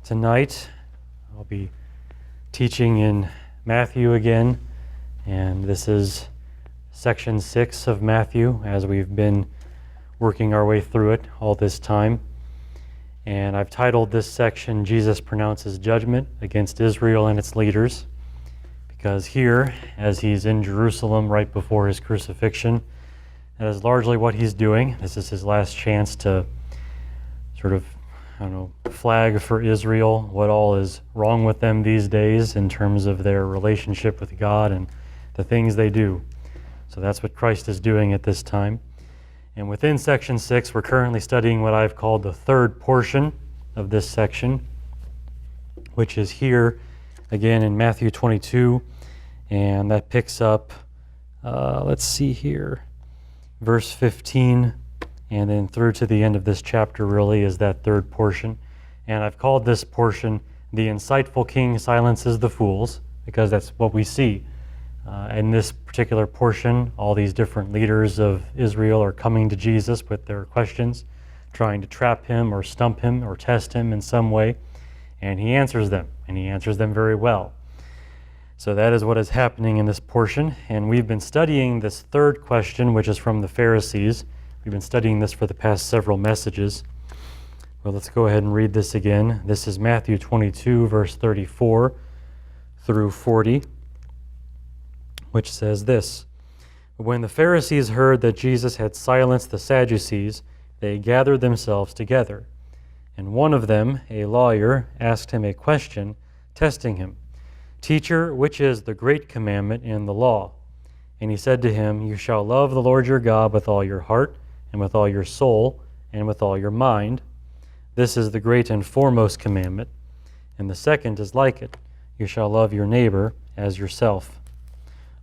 Tonight I'll be teaching in Matthew again, and this is section 6 of Matthew as we've been working our way through it all this time. And I've titled this section, Jesus Pronounces Judgment Against Israel and Its Leaders, because here, as he's in Jerusalem right before his crucifixion, that is largely what he's doing. This is his last chance to sort of, flag for Israel what all is wrong with them these days in terms of their relationship with God and the things they do. So that's what Christ is doing at this time. And within section 6, we're currently studying what I've called the third portion of this section, which is here again in Matthew 22, and that picks up, let's see here, verse 15, and then through to the end of this chapter really is that third portion. And I've called this portion, The Insightful King Silences the Fools, because that's what we see. In this particular portion, all these different leaders of Israel are coming to Jesus with their questions, trying to trap him or stump him or test him in some way, and he answers them, and he answers them very well. So that is what is happening in this portion, and we've been studying this third question, which is from the Pharisees. We've been studying this for the past several messages. Well, let's go ahead and read this again. This is Matthew 22, verse 34 through 40. Which says this: When the Pharisees heard that Jesus had silenced the Sadducees, they gathered themselves together. And one of them, a lawyer, asked him a question, testing him, "Teacher, which is the great commandment in the law?" And he said to him, "You shall love the Lord your God with all your heart, and with all your soul, and with all your mind. This is the great and foremost commandment. And the second is like it. You shall love your neighbor as yourself.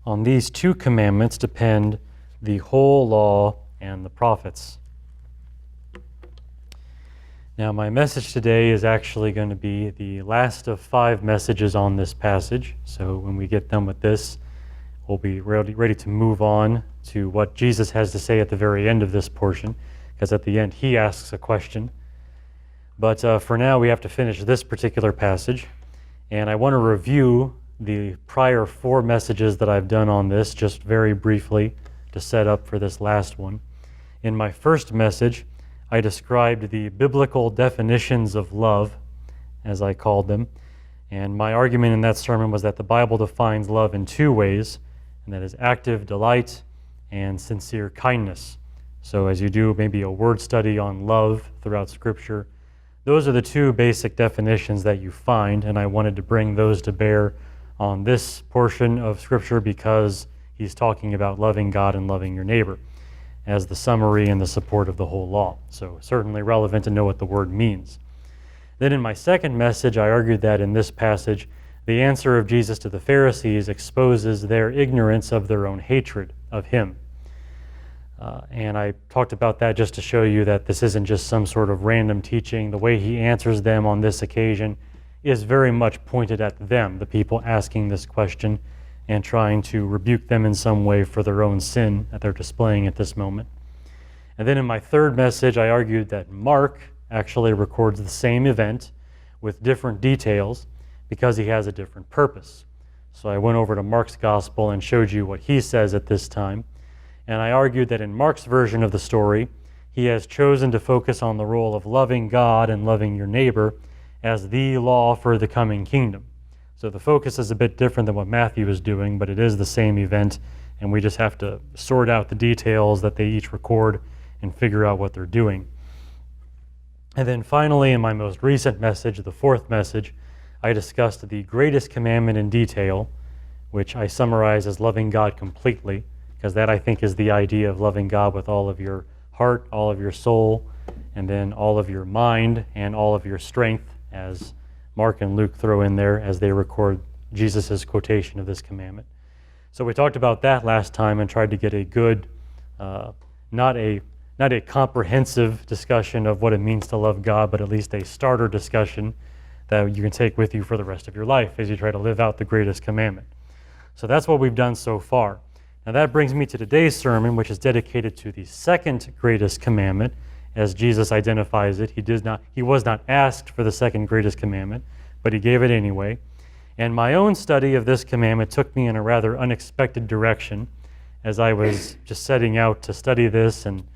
On these two commandments depend the whole law and the prophets." Now, my message today is actually going to be the last of 5 messages on this passage. So when we get done with this, we'll be ready to move on to what Jesus has to say at the very end of this portion, because at the end he asks a question. But for now, we have to finish this particular passage, and I want to review the prior 4 messages that I've done on this just very briefly to set up for this last one. In my first message, I described the biblical definitions of love, as I called them, and my argument in that sermon was that the Bible defines love in 2 ways, and that is active delight and sincere kindness. So as you do maybe a word study on love throughout Scripture, those are the 2 basic definitions that you find, and I wanted to bring those to bear on this portion of Scripture because he's talking about loving God and loving your neighbor as the summary and the support of the whole law. So certainly relevant to know what the word means. Then in my second message, I argued that in this passage, the answer of Jesus to the Pharisees exposes their ignorance of their own hatred of him. And I talked about that just to show you that this isn't just some sort of random teaching. The way he answers them on this occasion is very much pointed at them, the people asking this question, and trying to rebuke them in some way for their own sin that they're displaying at this moment. And then in my third message, I argued that Mark actually records the same event with different details because he has a different purpose. So I went over to Mark's gospel and showed you what he says at this time. And I argued that in Mark's version of the story, he has chosen to focus on the role of loving God and loving your neighbor as the law for the coming kingdom. So the focus is a bit different than what Matthew is doing, but it is the same event, and we just have to sort out the details that they each record and figure out what they're doing. And then finally, in my most recent message, the 4th message, I discussed the greatest commandment in detail, which I summarize as loving God completely, because that I think is the idea of loving God with all of your heart, all of your soul, and then all of your mind and all of your strength, as Mark and Luke throw in there as they record Jesus' quotation of this commandment. So we talked about that last time and tried to get a good, not a comprehensive discussion of what it means to love God, but at least a starter discussion that you can take with you for the rest of your life as you try to live out the greatest commandment. So that's what we've done so far. Now that brings me to today's sermon, which is dedicated to the second greatest commandment, as Jesus identifies it. He was not asked for the second greatest commandment, but he gave it anyway. And my own study of this commandment took me in a rather unexpected direction as I was just setting out to study this and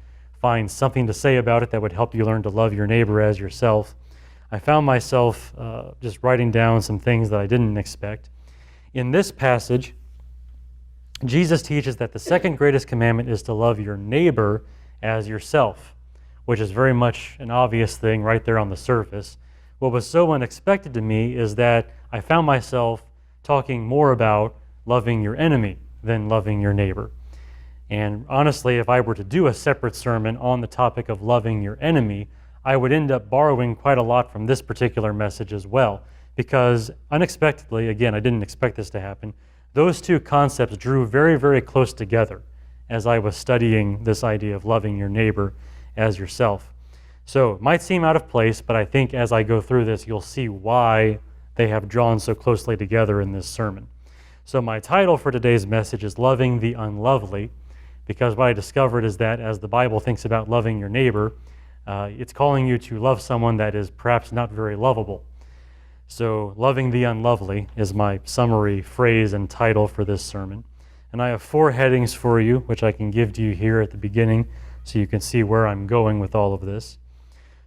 find something to say about it that would help you learn to love your neighbor as yourself. I found myself just writing down some things that I didn't expect. In this passage, Jesus teaches that the second greatest commandment is to love your neighbor as yourself, which is very much an obvious thing right there on the surface. What was so unexpected to me is that I found myself talking more about loving your enemy than loving your neighbor. And honestly, if I were to do a separate sermon on the topic of loving your enemy, I would end up borrowing quite a lot from this particular message as well, because unexpectedly, again, I didn't expect this to happen, those two concepts drew very, very close together as I was studying this idea of loving your neighbor as yourself. So it might seem out of place, but I think as I go through this, you'll see why they have drawn so closely together in this sermon. So my title for today's message is Loving the Unlovely, because what I discovered is that as the Bible thinks about loving your neighbor, it's calling you to love someone that is perhaps not very lovable. So loving the unlovely is my summary phrase and title for this sermon. And I have 4 headings for you, which I can give to you here at the beginning so you can see where I'm going with all of this.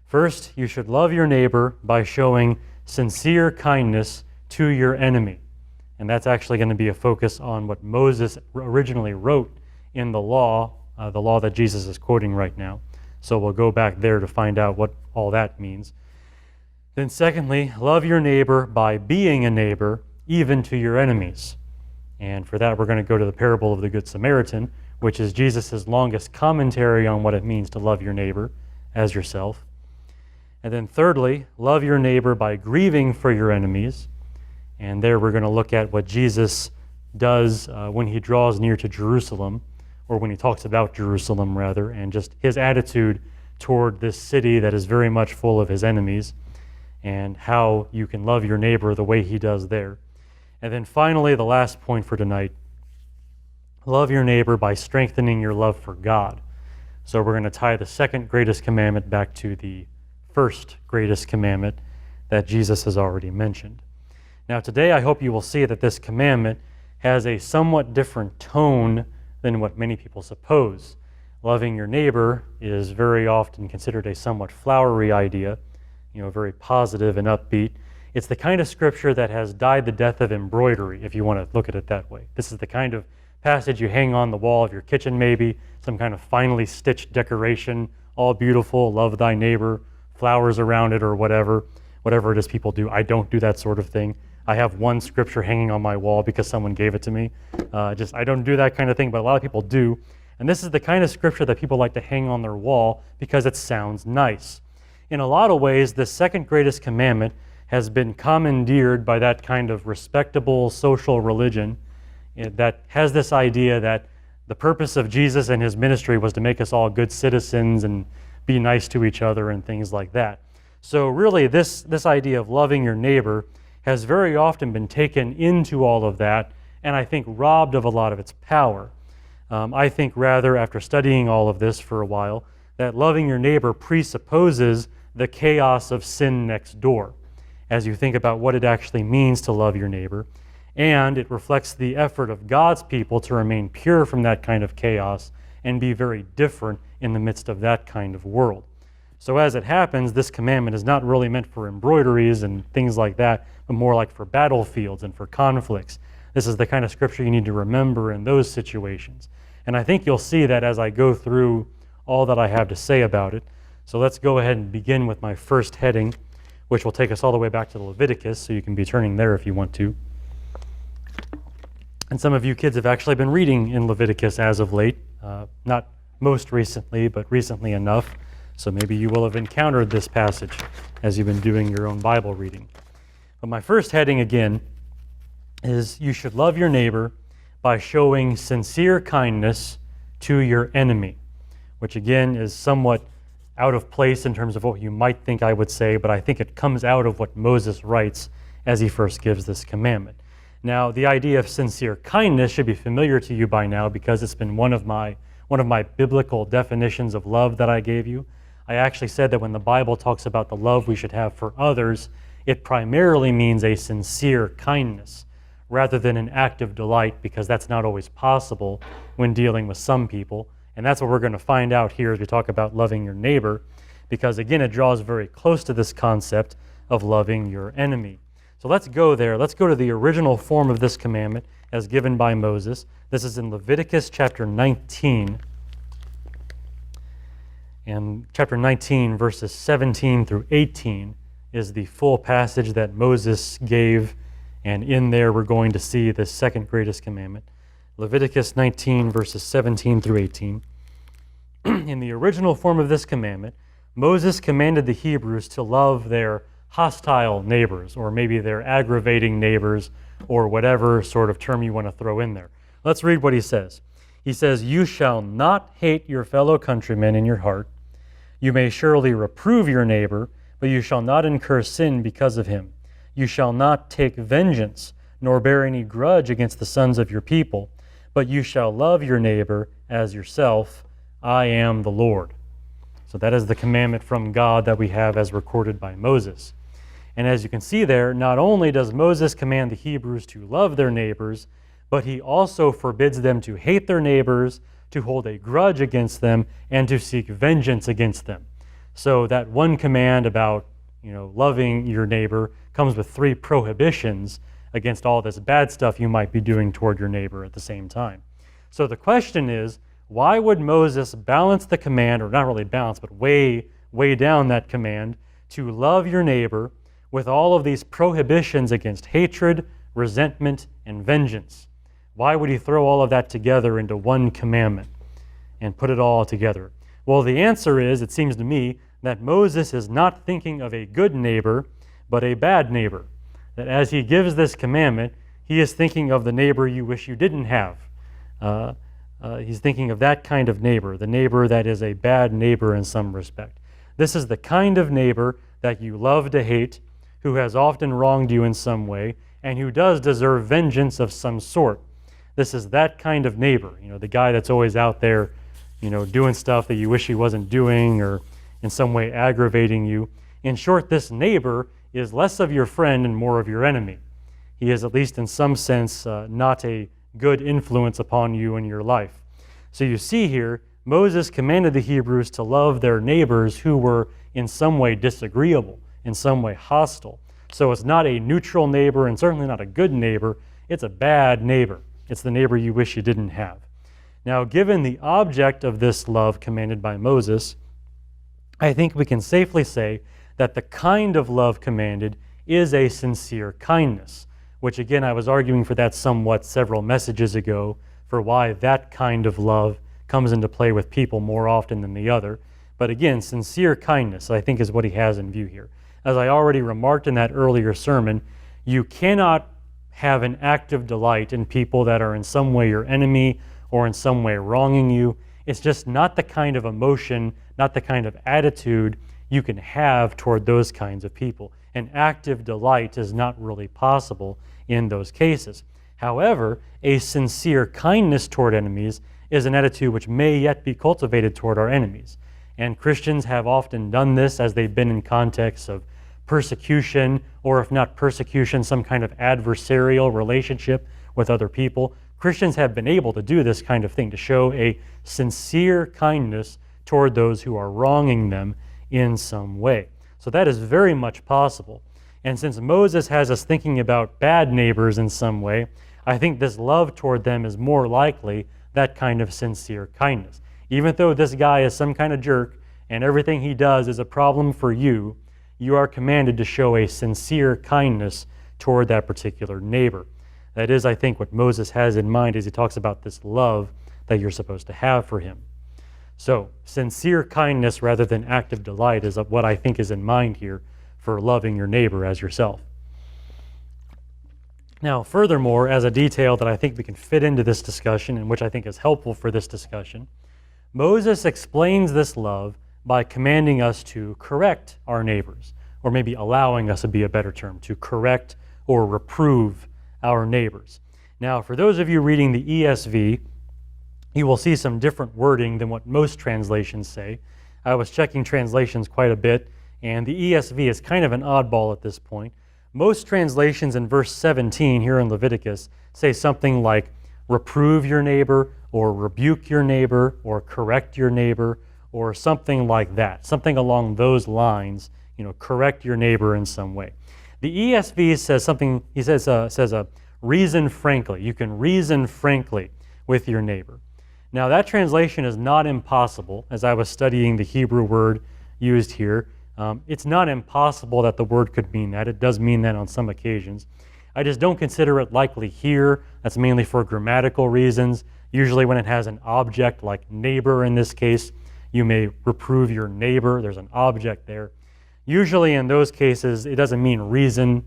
First, you should love your neighbor by showing sincere kindness to your enemy. And that's actually going to be a focus on what Moses originally wrote in the law that Jesus is quoting right now. So we'll go back there to find out what all that means. Then secondly, love your neighbor by being a neighbor, even to your enemies. And for that, we're going to go to the parable of the Good Samaritan, which is Jesus' longest commentary on what it means to love your neighbor as yourself. And then thirdly, love your neighbor by grieving for your enemies. And there we're going to look at what Jesus does when he draws near to Jerusalem, or when he talks about Jerusalem, rather, and just his attitude toward this city that is very much full of his enemies, and how you can love your neighbor the way he does there. And then finally, the last point for tonight, love your neighbor by strengthening your love for God. So we're going to tie the second greatest commandment back to the first greatest commandment that Jesus has already mentioned. Now today, I hope you will see that this commandment has a somewhat different tone than what many people suppose. Loving your neighbor is very often considered a somewhat flowery idea, very positive and upbeat. It's the kind of scripture that has died the death of embroidery, if you want to look at it that way. This is the kind of passage you hang on the wall of your kitchen maybe, some kind of finely stitched decoration, all beautiful, love thy neighbor, flowers around it or whatever it is people do. I don't do that sort of thing. I have one scripture hanging on my wall because someone gave it to me. I don't do that kind of thing, but a lot of people do. And this is the kind of scripture that people like to hang on their wall because it sounds nice. In a lot of ways, the second greatest commandment has been commandeered by that kind of respectable social religion that has this idea that the purpose of Jesus and his ministry was to make us all good citizens and be nice to each other and things like that. So really, this idea of loving your neighbor has very often been taken into all of that, and I think robbed of a lot of its power. I think rather, after studying all of this for a while, that loving your neighbor presupposes the chaos of sin next door, as you think about what it actually means to love your neighbor, and it reflects the effort of God's people to remain pure from that kind of chaos and be very different in the midst of that kind of world. So as it happens, this commandment is not really meant for embroideries and things like that, but more like for battlefields and for conflicts. This is the kind of scripture you need to remember in those situations. And I think you'll see that as I go through all that I have to say about it. So let's go ahead and begin with my first heading, which will take us all the way back to Leviticus, so you can be turning there if you want to. And some of you kids have actually been reading in Leviticus as of late, not most recently, but recently enough. So maybe you will have encountered this passage as you've been doing your own Bible reading. But my first heading again is you should love your neighbor by showing sincere kindness to your enemy, which again is somewhat out of place in terms of what you might think I would say, but I think it comes out of what Moses writes as he first gives this commandment. Now, the idea of sincere kindness should be familiar to you by now because it's been one of my biblical definitions of love that I gave you. I actually said that when the Bible talks about the love we should have for others, it primarily means a sincere kindness rather than an act of delight, because that's not always possible when dealing with some people. And that's what we're going to find out here as we talk about loving your neighbor, because again, it draws very close to this concept of loving your enemy. So let's go there. Let's go to the original form of this commandment as given by Moses. This is in Leviticus chapter 19. And chapter 19, verses 17 through 18 is the full passage that Moses gave. And in there, we're going to see the second greatest commandment. Leviticus 19, verses 17 through 18. In the original form of this commandment, Moses commanded the Hebrews to love their hostile neighbors, or maybe their aggravating neighbors, or whatever sort of term you want to throw in there. Let's read what he says. He says, "You shall not hate your fellow countrymen in your heart. You may surely reprove your neighbor, but you shall not incur sin because of him. You shall not take vengeance, nor bear any grudge against the sons of your people, but you shall love your neighbor as yourself. I am the Lord." So that is the commandment from God that we have as recorded by Moses. And as you can see there, not only does Moses command the Hebrews to love their neighbors, but he also forbids them to hate their neighbors, to hold a grudge against them, and to seek vengeance against them. So that one command about, loving your neighbor comes with 3 prohibitions against all this bad stuff you might be doing toward your neighbor at the same time. So the question is, why would Moses balance the command, or not really balance, but weigh down that command to love your neighbor with all of these prohibitions against hatred, resentment, and vengeance? Why would he throw all of that together into one commandment and put it all together? Well, the answer is, it seems to me, that Moses is not thinking of a good neighbor, but a bad neighbor. That as he gives this commandment, he is thinking of the neighbor you wish you didn't have. He's thinking of that kind of neighbor, the neighbor that is a bad neighbor in some respect. This is the kind of neighbor that you love to hate, who has often wronged you in some way, and who does deserve vengeance of some sort. This is that kind of neighbor, the guy that's always out there, doing stuff that you wish he wasn't doing, or in some way aggravating you. In short, this neighbor is less of your friend and more of your enemy. He is, at least in some sense, not a good influence upon you in your life. So you see here, Moses commanded the Hebrews to love their neighbors who were in some way disagreeable, in some way hostile. So it's not a neutral neighbor, and certainly not a good neighbor. It's a bad neighbor. It's the neighbor you wish you didn't have. Now, given the object of this love commanded by Moses, I think we can safely say that the kind of love commanded is a sincere kindness, which again, I was arguing for that somewhat several messages ago, for why that kind of love comes into play with people more often than the other. But again, sincere kindness, I think, is what he has in view here. As I already remarked in that earlier sermon, you cannot have an active delight in people that are in some way your enemy or in some way wronging you. It's just not the kind of emotion, not the kind of attitude you can have toward those kinds of people. An active delight is not really possible in those cases. However, a sincere kindness toward enemies is an attitude which may yet be cultivated toward our enemies. And Christians have often done this as they've been in contexts of persecution, or if not persecution, some kind of adversarial relationship with other people. Christians have been able to do this kind of thing, to show a sincere kindness toward those who are wronging them in some way. So that is very much possible. And since Moses has us thinking about bad neighbors in some way, I think this love toward them is more likely that kind of sincere kindness. Even though this guy is some kind of jerk and everything he does is a problem for you, you are commanded to show a sincere kindness toward that particular neighbor. That is, I think, what Moses has in mind as he talks about this love that you're supposed to have for him. So, sincere kindness rather than active delight is what I think is in mind here for loving your neighbor as yourself. Now, furthermore, as a detail that I think we can fit into this discussion, and which I think is helpful for this discussion, Moses explains this love by commanding us to correct our neighbors, or maybe allowing us to be a better term, to correct or reprove our neighbors. Now, for those of you reading the ESV, you will see some different wording than what most translations say. I was checking translations quite a bit, and the ESV is kind of an oddball at this point. Most translations in verse 17 here in Leviticus say something like, reprove your neighbor, or rebuke your neighbor, or correct your neighbor, or something like that, something along those lines, correct your neighbor in some way. The ESV says something, he says reason frankly. You can reason frankly with your neighbor. Now that translation is not impossible. As I was studying the Hebrew word used here, it's not impossible that the word could mean that. It does mean that on some occasions. I just don't consider it likely here. That's mainly for grammatical reasons. Usually when it has an object like neighbor in this case, you may reprove your neighbor. There's an object there. Usually in those cases, it doesn't mean reason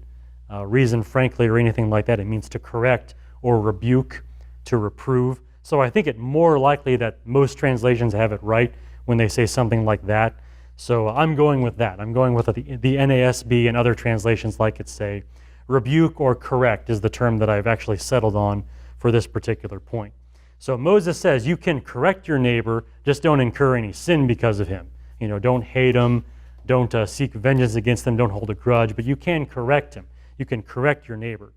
frankly or anything like that. It means to correct or rebuke, to reprove. So I think it's more likely that most translations have it right when they say something like that. So I'm going with that. I'm going with the NASB and other translations like it say. Rebuke or correct is the term that I've actually settled on for this particular point. So Moses says you can correct your neighbor, just don't incur any sin because of him. Don't hate him, don't seek vengeance against him, don't hold a grudge, but you can correct him. You can correct your neighbor.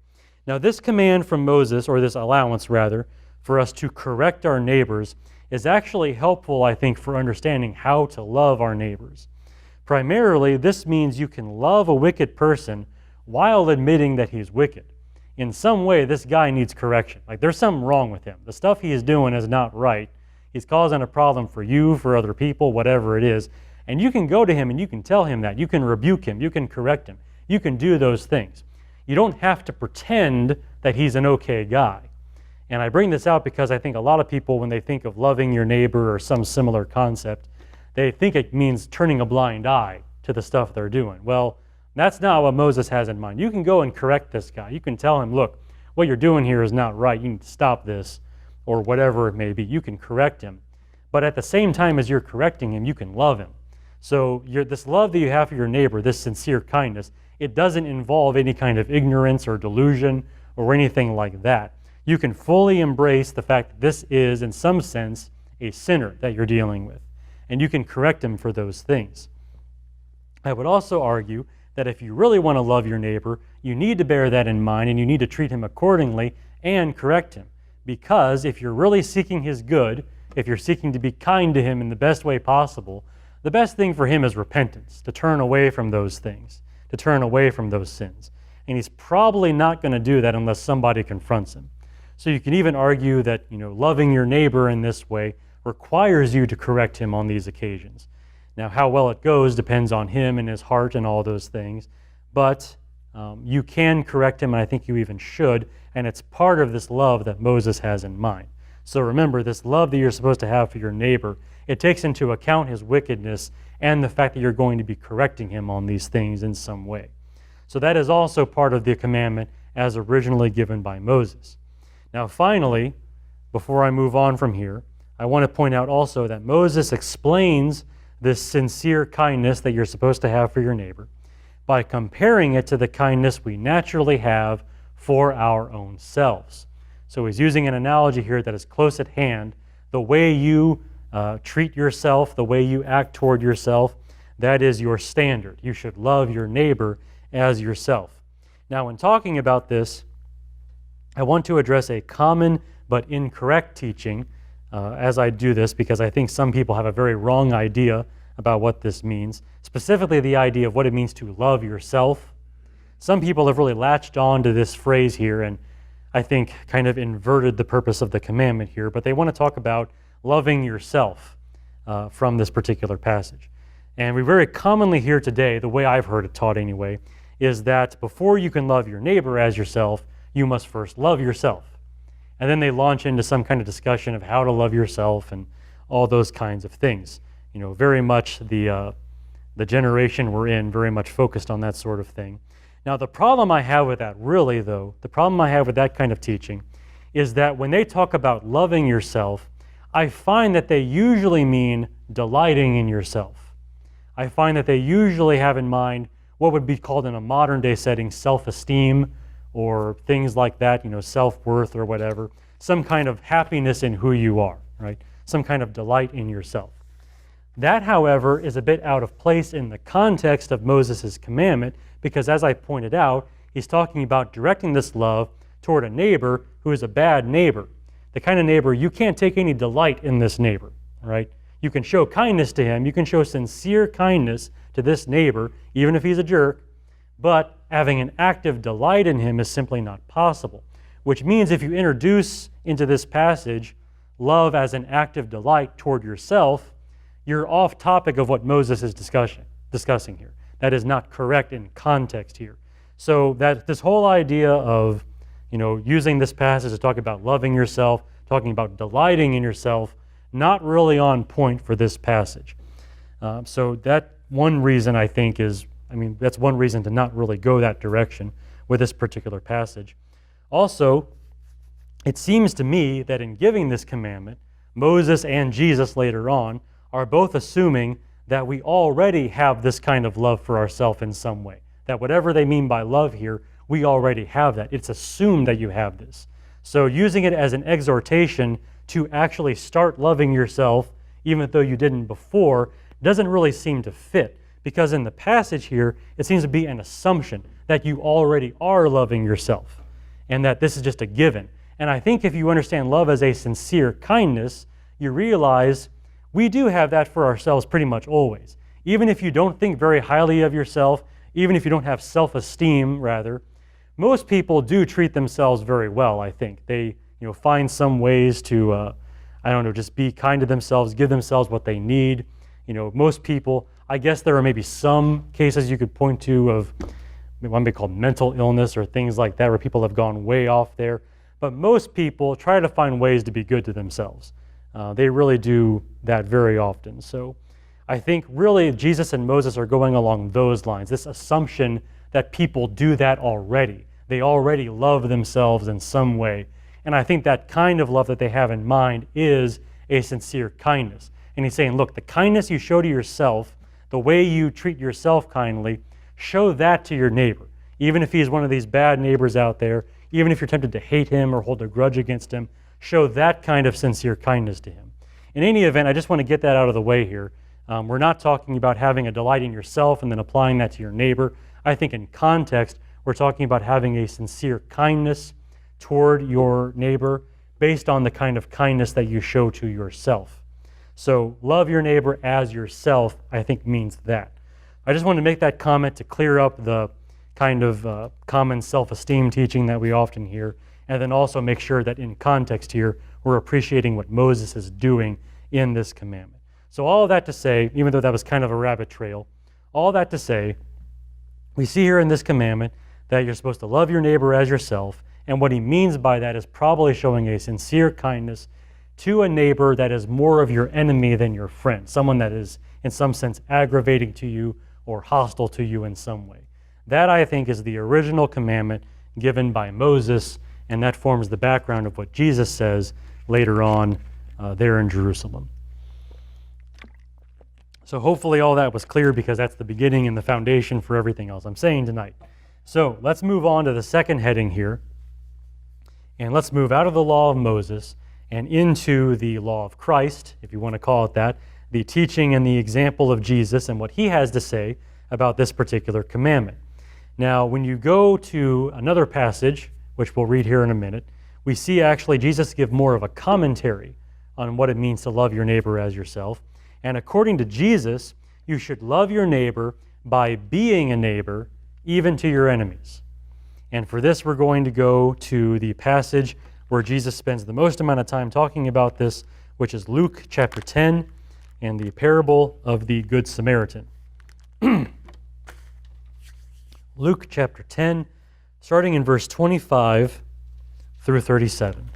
Now this command from Moses, or this allowance rather, for us to correct our neighbors is actually helpful, I think, for understanding how to love our neighbors. Primarily, this means you can love a wicked person while admitting that he's wicked. In some way, this guy needs correction. Like there's something wrong with him. The stuff he is doing is not right. He's causing a problem for you, for other people, whatever it is. And you can go to him and you can tell him that. You can rebuke him. You can correct him. You can do those things. You don't have to pretend that he's an okay guy. And I bring this out because I think a lot of people, when they think of loving your neighbor or some similar concept, they think it means turning a blind eye to the stuff they're doing. Well, that's not what Moses has in mind. You can go and correct this guy. You can tell him, look, what you're doing here is not right. You need to stop this, or whatever it may be. You can correct him. But at the same time as you're correcting him, you can love him. So this love that you have for your neighbor, this sincere kindness, it doesn't involve any kind of ignorance or delusion or anything like that. You can fully embrace the fact that this is, in some sense, a sinner that you're dealing with. And you can correct him for those things. I would also argue that if you really want to love your neighbor, you need to bear that in mind and you need to treat him accordingly and correct him. Because if you're really seeking his good, if you're seeking to be kind to him in the best way possible, the best thing for him is repentance, to turn away from those things, to turn away from those sins. And he's probably not going to do that unless somebody confronts him. So you can even argue that, loving your neighbor in this way requires you to correct him on these occasions. Now, how well it goes depends on him and his heart and all those things, but you can correct him, and I think you even should, and it's part of this love that Moses has in mind. So remember, this love that you're supposed to have for your neighbor, it takes into account his wickedness and the fact that you're going to be correcting him on these things in some way. So that is also part of the commandment as originally given by Moses. Now finally, before I move on from here, I want to point out also that Moses explains this sincere kindness that you're supposed to have for your neighbor by comparing it to the kindness we naturally have for our own selves. So he's using an analogy here that is close at hand. The way you treat yourself, the way you act toward yourself, that is your standard. You should love your neighbor as yourself. Now, when talking about this, I want to address a common but incorrect teaching as I do this, because I think some people have a very wrong idea about what this means, specifically the idea of what it means to love yourself. Some people have really latched on to this phrase here and I think kind of inverted the purpose of the commandment here, but they want to talk about loving yourself from this particular passage. And we very commonly hear today, the way I've heard it taught anyway, is that before you can love your neighbor as yourself, you must first love yourself. And then they launch into some kind of discussion of how to love yourself and all those kinds of things. Very much the generation we're in, very much focused on that sort of thing. Now, the problem I have with that, really though, the problem I have with that kind of teaching is that when they talk about loving yourself, I find that they usually mean delighting in yourself. I find that they usually have in mind what would be called in a modern day setting self-esteem or things like that, self-worth or whatever, some kind of happiness in who you are, right? Some kind of delight in yourself. That, however, is a bit out of place in the context of Moses' commandment, because as I pointed out, he's talking about directing this love toward a neighbor who is a bad neighbor. The kind of neighbor you can't take any delight in this neighbor, right? You can show kindness to him, you can show sincere kindness to this neighbor, even if he's a jerk, but having an active delight in him is simply not possible. Which means if you introduce into this passage love as an active delight toward yourself, you're off topic of what Moses is discussing here. That is not correct in context here. So that this whole idea of using this passage to talk about loving yourself, talking about delighting in yourself, not really on point for this passage. So that one reason I think that's one reason to not really go that direction with this particular passage. Also, it seems to me that in giving this commandment, Moses and Jesus later on are both assuming that we already have this kind of love for ourselves in some way. That whatever they mean by love here, we already have that. It's assumed that you have this. So using it as an exhortation to actually start loving yourself, even though you didn't before, doesn't really seem to fit. Because in the passage here, it seems to be an assumption that you already are loving yourself and that this is just a given. And I think if you understand love as a sincere kindness, you realize we do have that for ourselves pretty much always. Even if you don't think very highly of yourself, even if you don't have self-esteem, rather, most people do treat themselves very well, I think. They find some ways to, just be kind to themselves, give themselves what they need. Most people, I guess there are maybe some cases you could point to of what might be called mental illness or things like that where people have gone way off there. But most people try to find ways to be good to themselves. They really do that very often. So I think really Jesus and Moses are going along those lines, this assumption that people do that already. They already love themselves in some way. And I think that kind of love that they have in mind is a sincere kindness. And he's saying, look, the kindness you show to yourself, the way you treat yourself kindly, show that to your neighbor. Even if he's one of these bad neighbors out there, even if you're tempted to hate him or hold a grudge against him, show that kind of sincere kindness to him. In any event, I just want to get that out of the way here. We're not talking about having a delight in yourself and then applying that to your neighbor. I think in context, we're talking about having a sincere kindness toward your neighbor based on the kind of kindness that you show to yourself. So love your neighbor as yourself, I think, means that. I just wanted to make that comment to clear up the kind of common self-esteem teaching that we often hear, and then also make sure that in context here, we're appreciating what Moses is doing in this commandment. So all of that to say, even though that was kind of a rabbit trail, all that to say, we see here in this commandment that you're supposed to love your neighbor as yourself, and what he means by that is probably showing a sincere kindness to a neighbor that is more of your enemy than your friend, someone that is in some sense aggravating to you or hostile to you in some way. That, I think, is the original commandment given by Moses, and that forms the background of what Jesus says later on there in Jerusalem. So hopefully all that was clear, because that's the beginning and the foundation for everything else I'm saying tonight. So let's move on to the second heading here, and let's move out of the law of Moses and into the law of Christ, if you want to call it that, the teaching and the example of Jesus and what he has to say about this particular commandment. Now, when you go to another passage, which we'll read here in a minute, we see actually Jesus give more of a commentary on what it means to love your neighbor as yourself. And according to Jesus, you should love your neighbor by being a neighbor, even to your enemies. And for this, we're going to go to the passage where Jesus spends the most amount of time talking about this, which is Luke chapter 10 and the parable of the Good Samaritan. Luke chapter 10, starting in verse 25 through 37.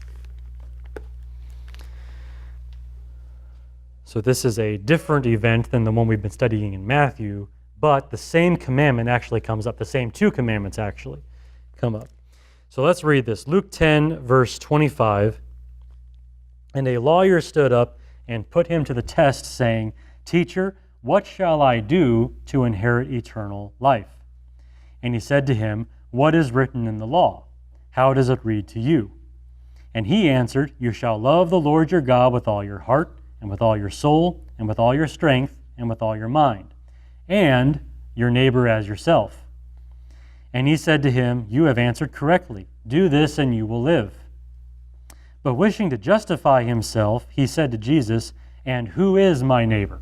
So this is a different event than the one we've been studying in Matthew, but the same commandment actually comes up. The same two commandments actually come up. So let's read this. Luke 10, verse 25. And a lawyer stood up and put him to the test, saying, "Teacher, what shall I do to inherit eternal life?" And he said to him, "What is written in the law? How does it read to you?" And he answered, "You shall love the Lord your God with all your heart, and with all your soul, and with all your strength, and with all your mind, and your neighbor as yourself. And he said to him, You have answered correctly. Do this and you will live. But wishing to justify himself, he said to Jesus, And who is my neighbor?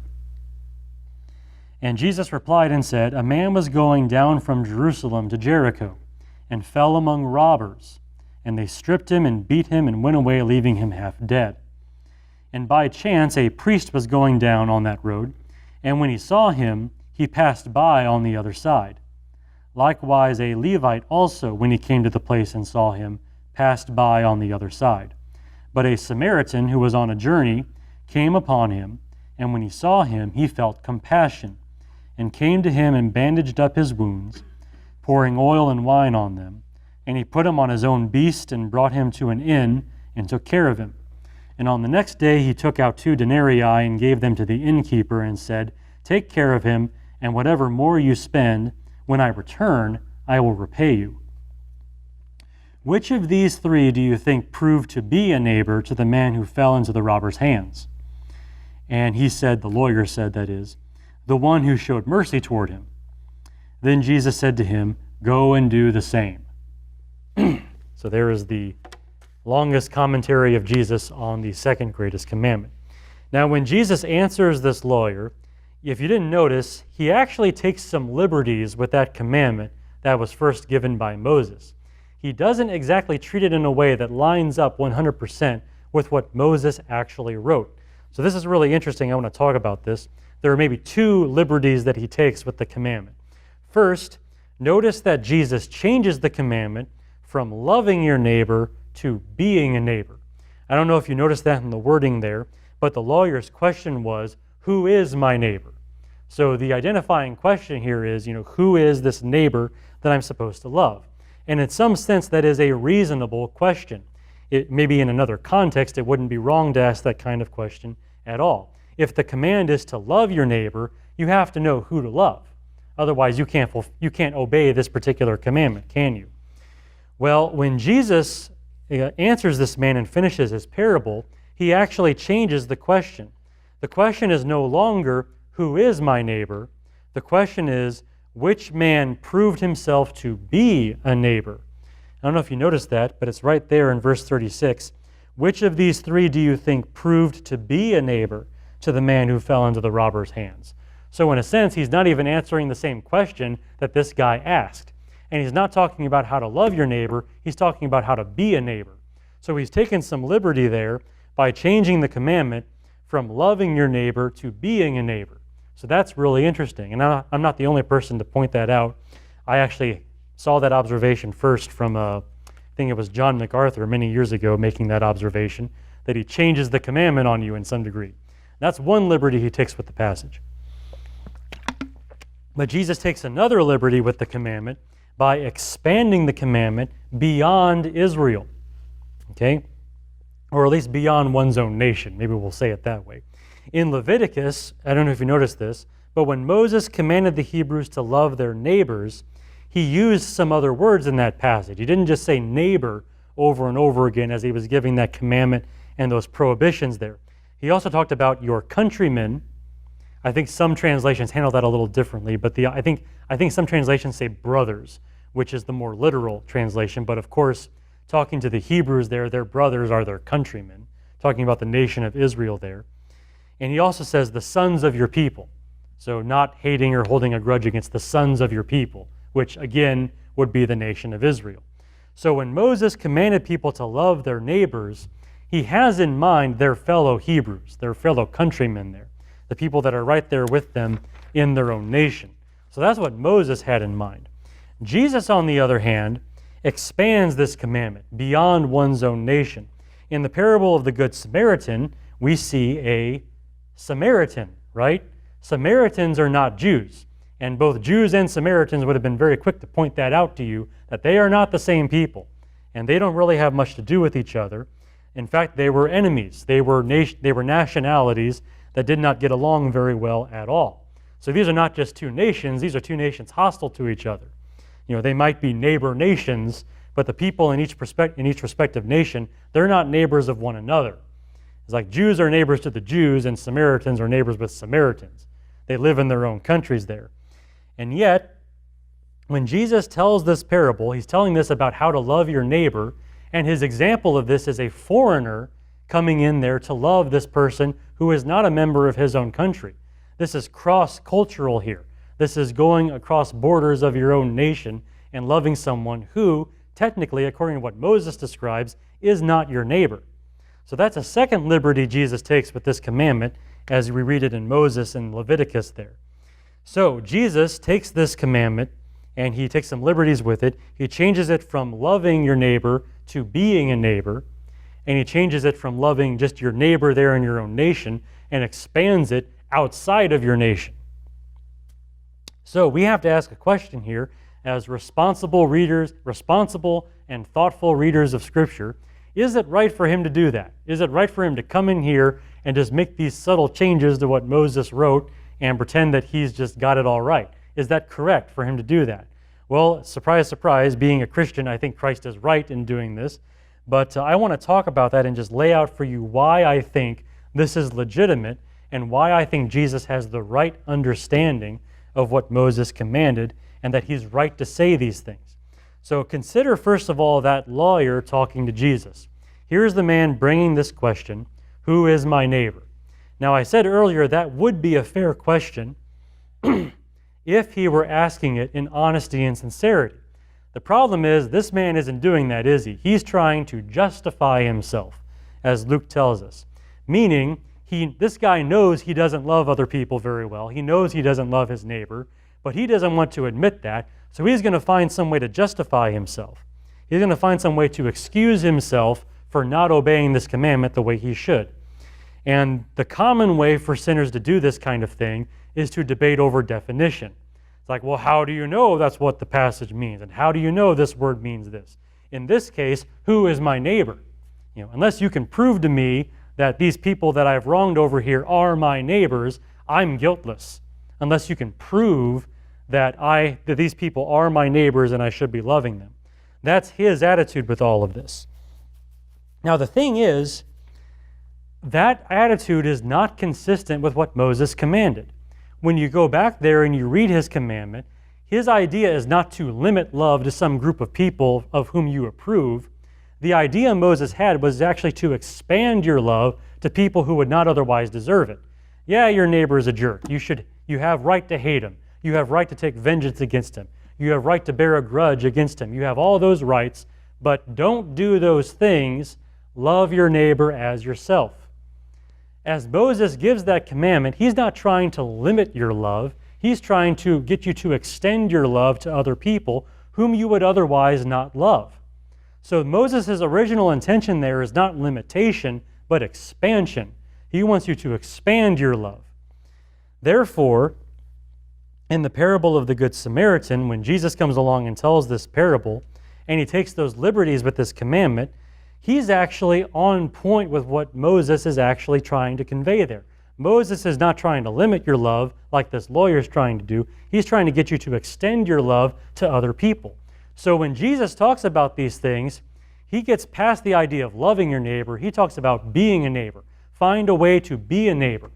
And Jesus replied and said, A man was going down from Jerusalem to Jericho, and fell among robbers. And they stripped him and beat him and went away, leaving him half dead. And by chance a priest was going down on that road, and when he saw him, he passed by on the other side. Likewise a Levite also, when he came to the place and saw him, passed by on the other side. But a Samaritan who was on a journey came upon him, and when he saw him, he felt compassion, and came to him and bandaged up his wounds, pouring oil and wine on them. And he put him on his own beast and brought him to an inn and took care of him. And on the next day he took out 2 denarii and gave them to the innkeeper and said, Take care of him, and whatever more you spend, when I return, I will repay you. Which of these 3 do you think proved to be a neighbor to the man who fell into the robber's hands? And he said, the lawyer said, that is, the one who showed mercy toward him. Then Jesus said to him, Go and do the same. So there is the longest commentary of Jesus on the second greatest commandment. Now, when Jesus answers this lawyer, if you didn't notice, he actually takes some liberties with that commandment that was first given by Moses. He doesn't exactly treat it in a way that lines up 100% with what Moses actually wrote. So this is really interesting. I want to talk about this. There are maybe 2 liberties that he takes with the commandment. First, notice that Jesus changes the commandment from loving your neighbor to being a neighbor. I don't know if you noticed that in the wording there, but the lawyer's question was, who is my neighbor? So the identifying question here is, who is this neighbor that I'm supposed to love? And in some sense, that is a reasonable question. Maybe in another context, it wouldn't be wrong to ask that kind of question at all. If the command is to love your neighbor, you have to know who to love. Otherwise, you can't obey this particular commandment, can you? Well, when Jesus answers this man and finishes his parable, he actually changes the question. The question is no longer, who is my neighbor? The question is, which man proved himself to be a neighbor? I don't know if you noticed that, but it's right there in verse 36. Which of these 3 do you think proved to be a neighbor to the man who fell into the robber's hands? So in a sense, he's not even answering the same question that this guy asked. And he's not talking about how to love your neighbor, he's talking about how to be a neighbor. So he's taken some liberty there by changing the commandment from loving your neighbor to being a neighbor. So that's really interesting. And I'm not the only person to point that out. I actually saw that observation first from, I think it was John MacArthur many years ago making that observation, that he changes the commandment on you in some degree. That's one liberty he takes with the passage. But Jesus takes another liberty with the commandment by expanding the commandment beyond Israel, okay? Or at least beyond one's own nation. Maybe we'll say it that way. In Leviticus, I don't know if you noticed this, but when Moses commanded the Hebrews to love their neighbors, he used some other words in that passage. He didn't just say neighbor over and over again as he was giving that commandment and those prohibitions there. He also talked about your countrymen. I think some translations handle that a little differently, but I think some translations say brothers, which is the more literal translation. But of course, talking to the Hebrews there, their brothers are their countrymen, talking about the nation of Israel there. And he also says the sons of your people. So not hating or holding a grudge against the sons of your people, which again would be the nation of Israel. So when Moses commanded people to love their neighbors, he has in mind their fellow Hebrews, their fellow countrymen there, the people that are right there with them in their own nation. So that's what Moses had in mind. Jesus, on the other hand, expands this commandment beyond one's own nation. In the parable of the Good Samaritan, we see a Samaritan, right? Samaritans are not Jews. And both Jews and Samaritans would have been very quick to point that out to you, that they are not the same people. And they don't really have much to do with each other. In fact, they were enemies. They were nationalities that did not get along very well at all. So these are not just 2 nations, these are 2 nations hostile to each other. They might be neighbor nations, but the people in each respective nation, they're not neighbors of one another. It's like Jews are neighbors to the Jews and Samaritans are neighbors with Samaritans. They live in their own countries there. And yet, when Jesus tells this parable, he's telling this about how to love your neighbor, and his example of this is a foreigner coming in there to love this person who is not a member of his own country. This is cross-cultural here. This is going across borders of your own nation and loving someone who, technically, according to what Moses describes, is not your neighbor. So that's a second liberty Jesus takes with this commandment as we read it in Moses and Leviticus there. So Jesus takes this commandment and he takes some liberties with it. He changes it from loving your neighbor to being a neighbor, and he changes it from loving just your neighbor there in your own nation and expands it outside of your nation. So we have to ask a question here as responsible readers, responsible and thoughtful readers of Scripture. Is it right for him to do that? Is it right for him to come in here and just make these subtle changes to what Moses wrote and pretend that he's just got it all right? Is that correct for him to do that? Well, surprise, surprise, being a Christian, I think Christ is right in doing this. But I want to talk about that and just lay out for you why I think this is legitimate and why I think Jesus has the right understanding of what Moses commanded and that he's right to say these things. So consider, first of all, that lawyer talking to Jesus. Here's the man bringing this question, who is my neighbor? Now, I said earlier that would be a fair question if he were asking it in honesty and sincerity. The problem is, this man isn't doing that, is he? He's trying to justify himself, as Luke tells us. Meaning, this guy knows he doesn't love other people very well. He knows he doesn't love his neighbor, but he doesn't want to admit that, so he's going to find some way to justify himself. He's going to find some way to excuse himself for not obeying this commandment the way he should. And the common way for sinners to do this kind of thing is to debate over definition. It's like, well, how do you know that's what the passage means? And how do you know this word means this? In this case, who is my neighbor? Unless you can prove to me that these people that I've wronged over here are my neighbors, I'm guiltless. Unless you can prove that these people are my neighbors and I should be loving them. That's his attitude with all of this. Now the thing is, that attitude is not consistent with what Moses commanded. When you go back there and you read his commandment, his idea is not to limit love to some group of people of whom you approve. The idea Moses had was actually to expand your love to people who would not otherwise deserve it. Yeah, your neighbor is a jerk. You have right to hate him. You have right to take vengeance against him. You have right to bear a grudge against him. You have all those rights, but don't do those things. Love your neighbor as yourself. As Moses gives that commandment, he's not trying to limit your love. He's trying to get you to extend your love to other people whom you would otherwise not love. So Moses' original intention there is not limitation, but expansion. He wants you to expand your love. Therefore, in the parable of the Good Samaritan, when Jesus comes along and tells this parable, and he takes those liberties with this commandment, he's actually on point with what Moses is actually trying to convey there. Moses is not trying to limit your love like this lawyer is trying to do. He's trying to get you to extend your love to other people. So when Jesus talks about these things, he gets past the idea of loving your neighbor. He talks about being a neighbor. Find a way to be a neighbor.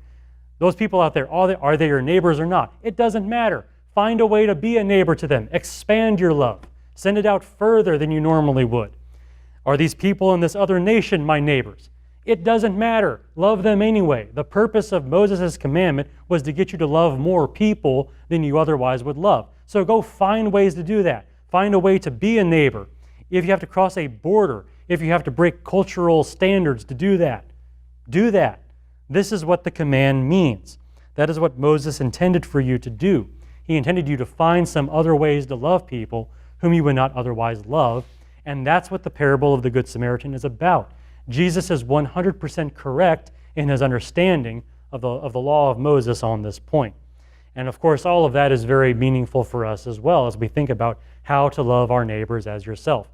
Those people out there, are they your neighbors or not? It doesn't matter. Find a way to be a neighbor to them. Expand your love. Send it out further than you normally would. Are these people in this other nation my neighbors? It doesn't matter. Love them anyway. The purpose of Moses' commandment was to get you to love more people than you otherwise would love. So go find ways to do that. Find a way to be a neighbor. If you have to cross a border, if you have to break cultural standards to do that, do that. This is what the command means. That is what Moses intended for you to do. He intended you to find some other ways to love people whom you would not otherwise love. And that's what the parable of the Good Samaritan is about. Jesus is 100% correct in his understanding of the law of Moses on this point. And of course, all of that is very meaningful for us as well as we think about how to love our neighbors as yourself.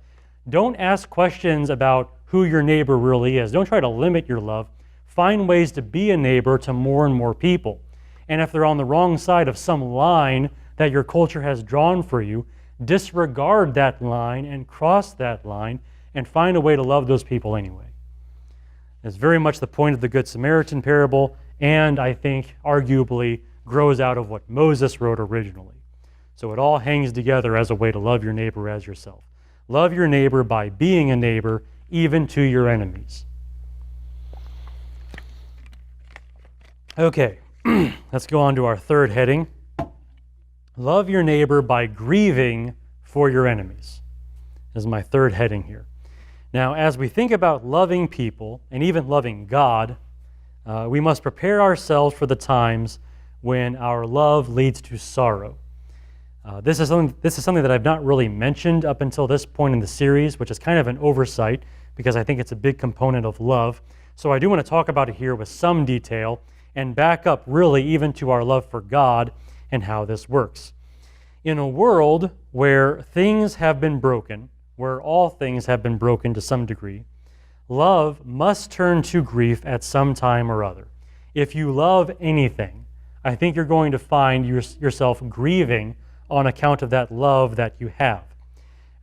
Don't ask questions about who your neighbor really is. Don't try to limit your love. Find ways to be a neighbor to more and more people. And if they're on the wrong side of some line that your culture has drawn for you, disregard that line and cross that line and find a way to love those people anyway. It's very much the point of the Good Samaritan parable, and I think arguably grows out of what Moses wrote originally. So it all hangs together as a way to love your neighbor as yourself. Love your neighbor by being a neighbor, even to your enemies. Okay, let's go on to our third heading. Love your neighbor by grieving for your enemies. This is my third heading here. Now, as we think about loving people, and even loving God, we must prepare ourselves for the times when our love leads to sorrow. This is something that I've not really mentioned up until this point in the series, which is kind of an oversight, because I think it's a big component of love. So I do want to talk about it here with some detail, and back up really even to our love for God and how this works. In a world where things have been broken, where all things have been broken to some degree, love must turn to grief at some time or other. If you love anything, I think you're going to find yourself grieving on account of that love that you have.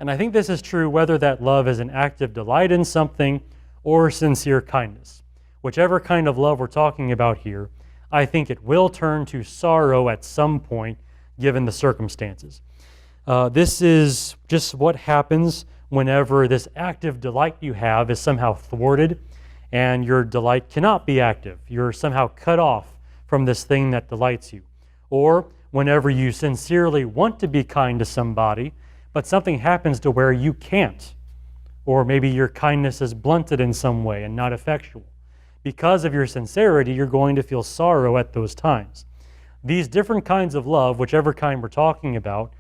And I think this is true whether that love is an active delight in something or sincere kindness. Whichever kind of love we're talking about here, I think it will turn to sorrow at some point given the circumstances. This is just what happens whenever this active delight you have is somehow thwarted and your delight cannot be active. You're somehow cut off from this thing that delights you. Or whenever you sincerely want to be kind to somebody, but something happens to where you can't. Or maybe your kindness is blunted in some way and not effectual. Because of your sincerity, you're going to feel sorrow at those times. These different kinds of love, whichever kind we're talking about,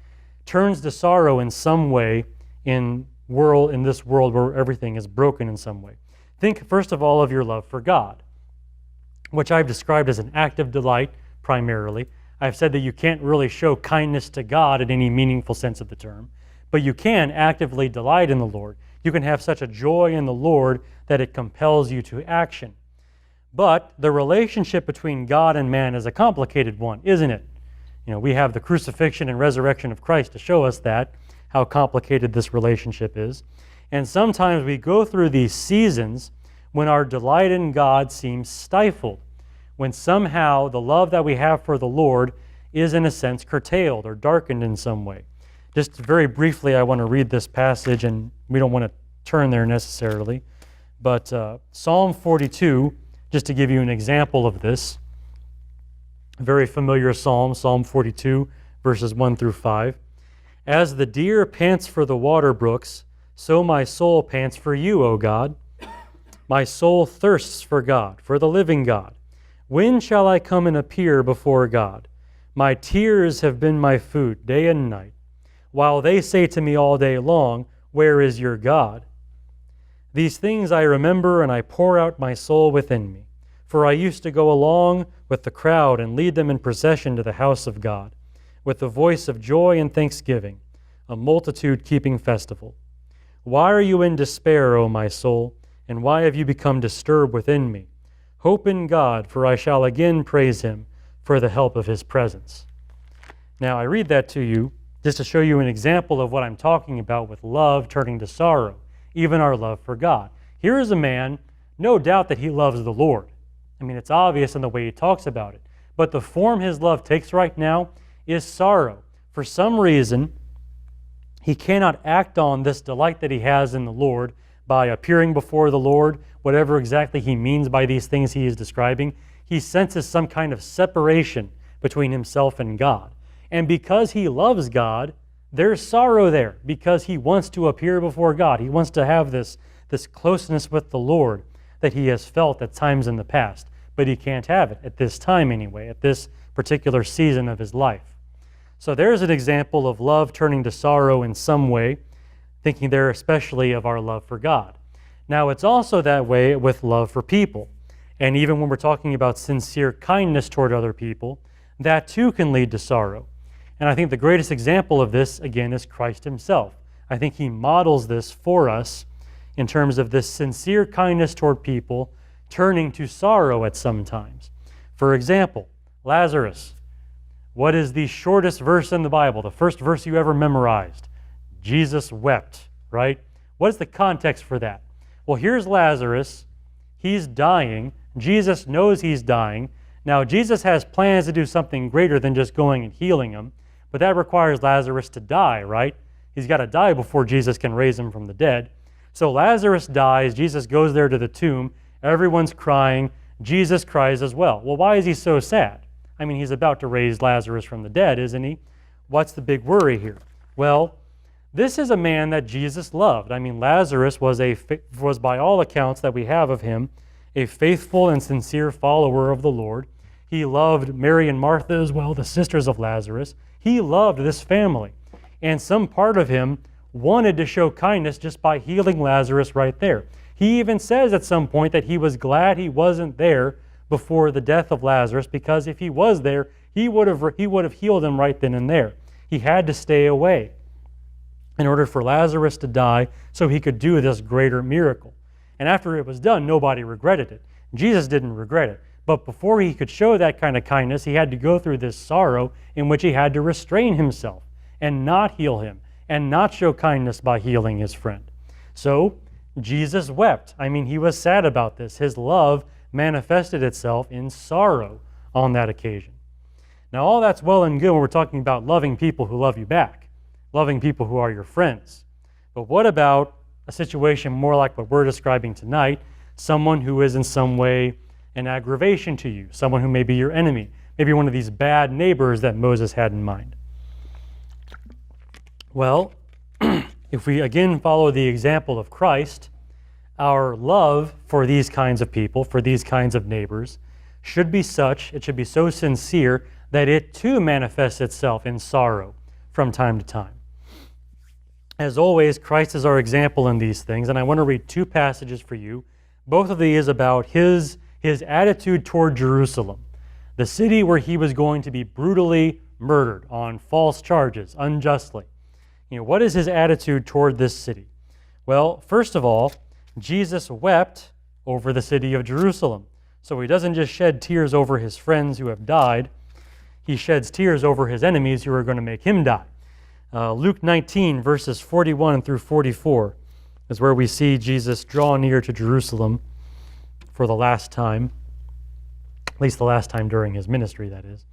turns to sorrow in some way in this world where everything is broken in some way. Think first of all of your love for God, which I've described as an active delight primarily. I've said that you can't really show kindness to God in any meaningful sense of the term, but you can actively delight in the Lord. You can have such a joy in the Lord that it compels you to action. But the relationship between God and man is a complicated one, isn't it? We have the crucifixion and resurrection of Christ to show us that, how complicated this relationship is. And sometimes we go through these seasons when our delight in God seems stifled, when somehow the love that we have for the Lord is in a sense curtailed or darkened in some way. Just very briefly, I want to read this passage, and we don't want to turn there necessarily, but Psalm 42, just to give you an example of this, a very familiar psalm, Psalm 42, verses 1 through 5. As the deer pants for the water brooks, so my soul pants for you, O God. My soul thirsts for God, for the living God. When shall I come and appear before God? My tears have been my food day and night, while they say to me all day long, where is your God? These things I remember, and I pour out my soul within me. For I used to go along with the crowd and lead them in procession to the house of God, with the voice of joy and thanksgiving, a multitude keeping festival. Why are you in despair, O my soul, and why have you become disturbed within me? Hope in God, for I shall again praise him for the help of his presence. Now, I read that to you just to show you an example of what I'm talking about with love turning to sorrow, even our love for God. Here is a man, no doubt that he loves the Lord. I mean, it's obvious in the way he talks about it. But the form his love takes right now is sorrow. For some reason, he cannot act on this delight that he has in the Lord by appearing before the Lord, whatever exactly he means by these things he is describing. He senses some kind of separation between himself and God. And because he loves God, there's sorrow there because he wants to appear before God. He wants to have this closeness with the Lord that he has felt at times in the past, but he can't have it at this time anyway, at this particular season of his life. So there's an example of love turning to sorrow in some way, thinking there especially of our love for God. Now, it's also that way with love for people. And even when we're talking about sincere kindness toward other people, that too can lead to sorrow. And I think the greatest example of this, again, is Christ himself. I think he models this for us in terms of this sincere kindness toward people turning to sorrow at some times. For example, Lazarus. What is the shortest verse in the Bible? The first verse you ever memorized. Jesus wept, right? What is the context for that? Well, here's Lazarus. He's dying. Jesus knows he's dying. Now, Jesus has plans to do something greater than just going and healing him, but that requires Lazarus to die, right? He's got to die before Jesus can raise him from the dead. So Lazarus dies. Jesus goes there to the tomb. Everyone's crying. Jesus cries as well. Well, why is he so sad? I mean, he's about to raise Lazarus from the dead, isn't he? What's the big worry here? Well, this is a man that Jesus loved. I mean, Lazarus was by all accounts that we have of him, a faithful and sincere follower of the Lord. He loved Mary and Martha as well, the sisters of Lazarus. He loved this family. And some part of him wanted to show kindness just by healing Lazarus right there. He even says at some point that he was glad he wasn't there before the death of Lazarus, because if he was there, he would have healed him right then and there. He had to stay away in order for Lazarus to die so he could do this greater miracle. And after it was done, nobody regretted it. Jesus didn't regret it. But before he could show that kind of kindness, he had to go through this sorrow in which he had to restrain himself and not heal him and not show kindness by healing his friend. So Jesus wept. I mean, he was sad about this. His love manifested itself in sorrow on that occasion. Now, all that's well and good when we're talking about loving people who love you back, loving people who are your friends. But what about a situation more like what we're describing tonight, someone who is in some way an aggravation to you, someone who may be your enemy, maybe one of these bad neighbors that Moses had in mind? Well, if we again follow the example of Christ, our love for these kinds of people, for these kinds of neighbors, should be such, it should be so sincere that it too manifests itself in sorrow from time to time. As always, Christ is our example in these things, and I want to read two passages for you. Both of these about his attitude toward Jerusalem, the city where he was going to be brutally murdered on false charges, unjustly. What is his attitude toward this city? Well, first of all, Jesus wept over the city of Jerusalem. So he doesn't just shed tears over his friends who have died. He sheds tears over his enemies who are going to make him die. Luke 19, verses 41 through 44 is where we see Jesus draw near to Jerusalem for the last time, at least the last time during his ministry, that is.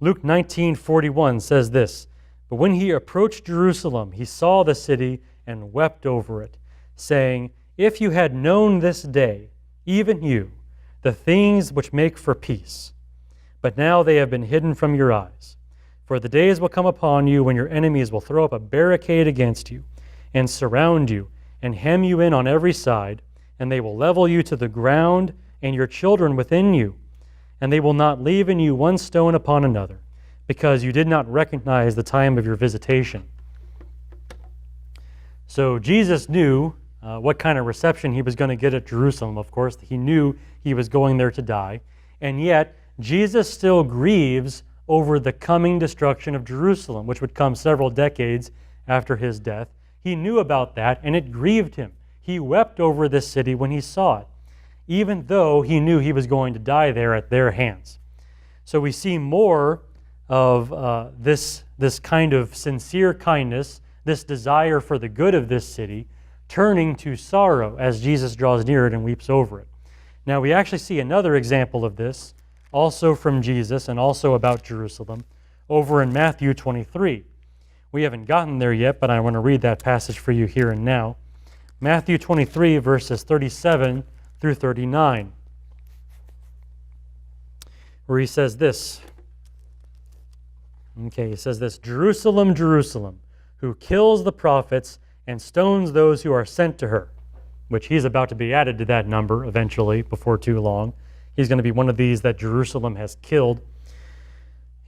Luke 19:41 says this, "But when he approached Jerusalem, he saw the city and wept over it, saying, 'If you had known this day, even you, the things which make for peace, but now they have been hidden from your eyes. For the days will come upon you when your enemies will throw up a barricade against you and surround you and hem you in on every side, and they will level you to the ground and your children within you, and they will not leave in you one stone upon another, because you did not recognize the time of your visitation.'" So Jesus knew what kind of reception he was going to get at Jerusalem, of course. He knew he was going there to die. And yet, Jesus still grieves over the coming destruction of Jerusalem, which would come several decades after his death. He knew about that, and it grieved him. He wept over this city when he saw it, even though he knew he was going to die there at their hands. So we see more of this kind of sincere kindness, this desire for the good of this city, turning to sorrow as Jesus draws near it and weeps over it. Now we actually see another example of this, also from Jesus and also about Jerusalem, over in Matthew 23. We haven't gotten there yet, but I want to read that passage for you here and now. Matthew 23, verses 37 through 39, where he says this. He says this, "Jerusalem, Jerusalem, who kills the prophets and stones those who are sent to her," which he's about to be added to that number eventually, before too long. He's going to be one of these that Jerusalem has killed.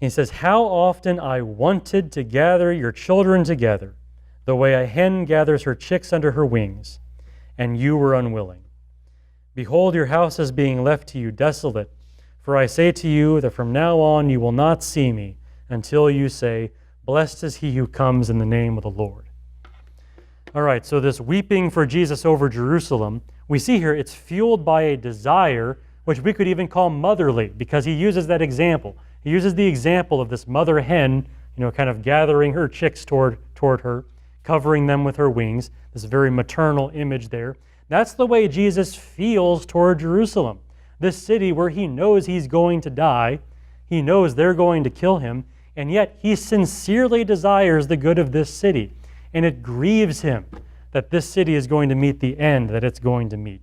He says, "How often I wanted to gather your children together, the way a hen gathers her chicks under her wings, and you were unwilling. Behold, your house is being left to you desolate. For I say to you that from now on you will not see me until you say, 'Blessed is he who comes in the name of the Lord.'" All right, so this weeping for Jesus over Jerusalem, we see here it's fueled by a desire which we could even call motherly, because he uses that example. He uses the example of this mother hen, kind of gathering her chicks toward her, covering them with her wings, this very maternal image there. That's the way Jesus feels toward Jerusalem, this city where he knows he's going to die, he knows they're going to kill him, and yet he sincerely desires the good of this city. And it grieves him that this city is going to meet the end that it's going to meet.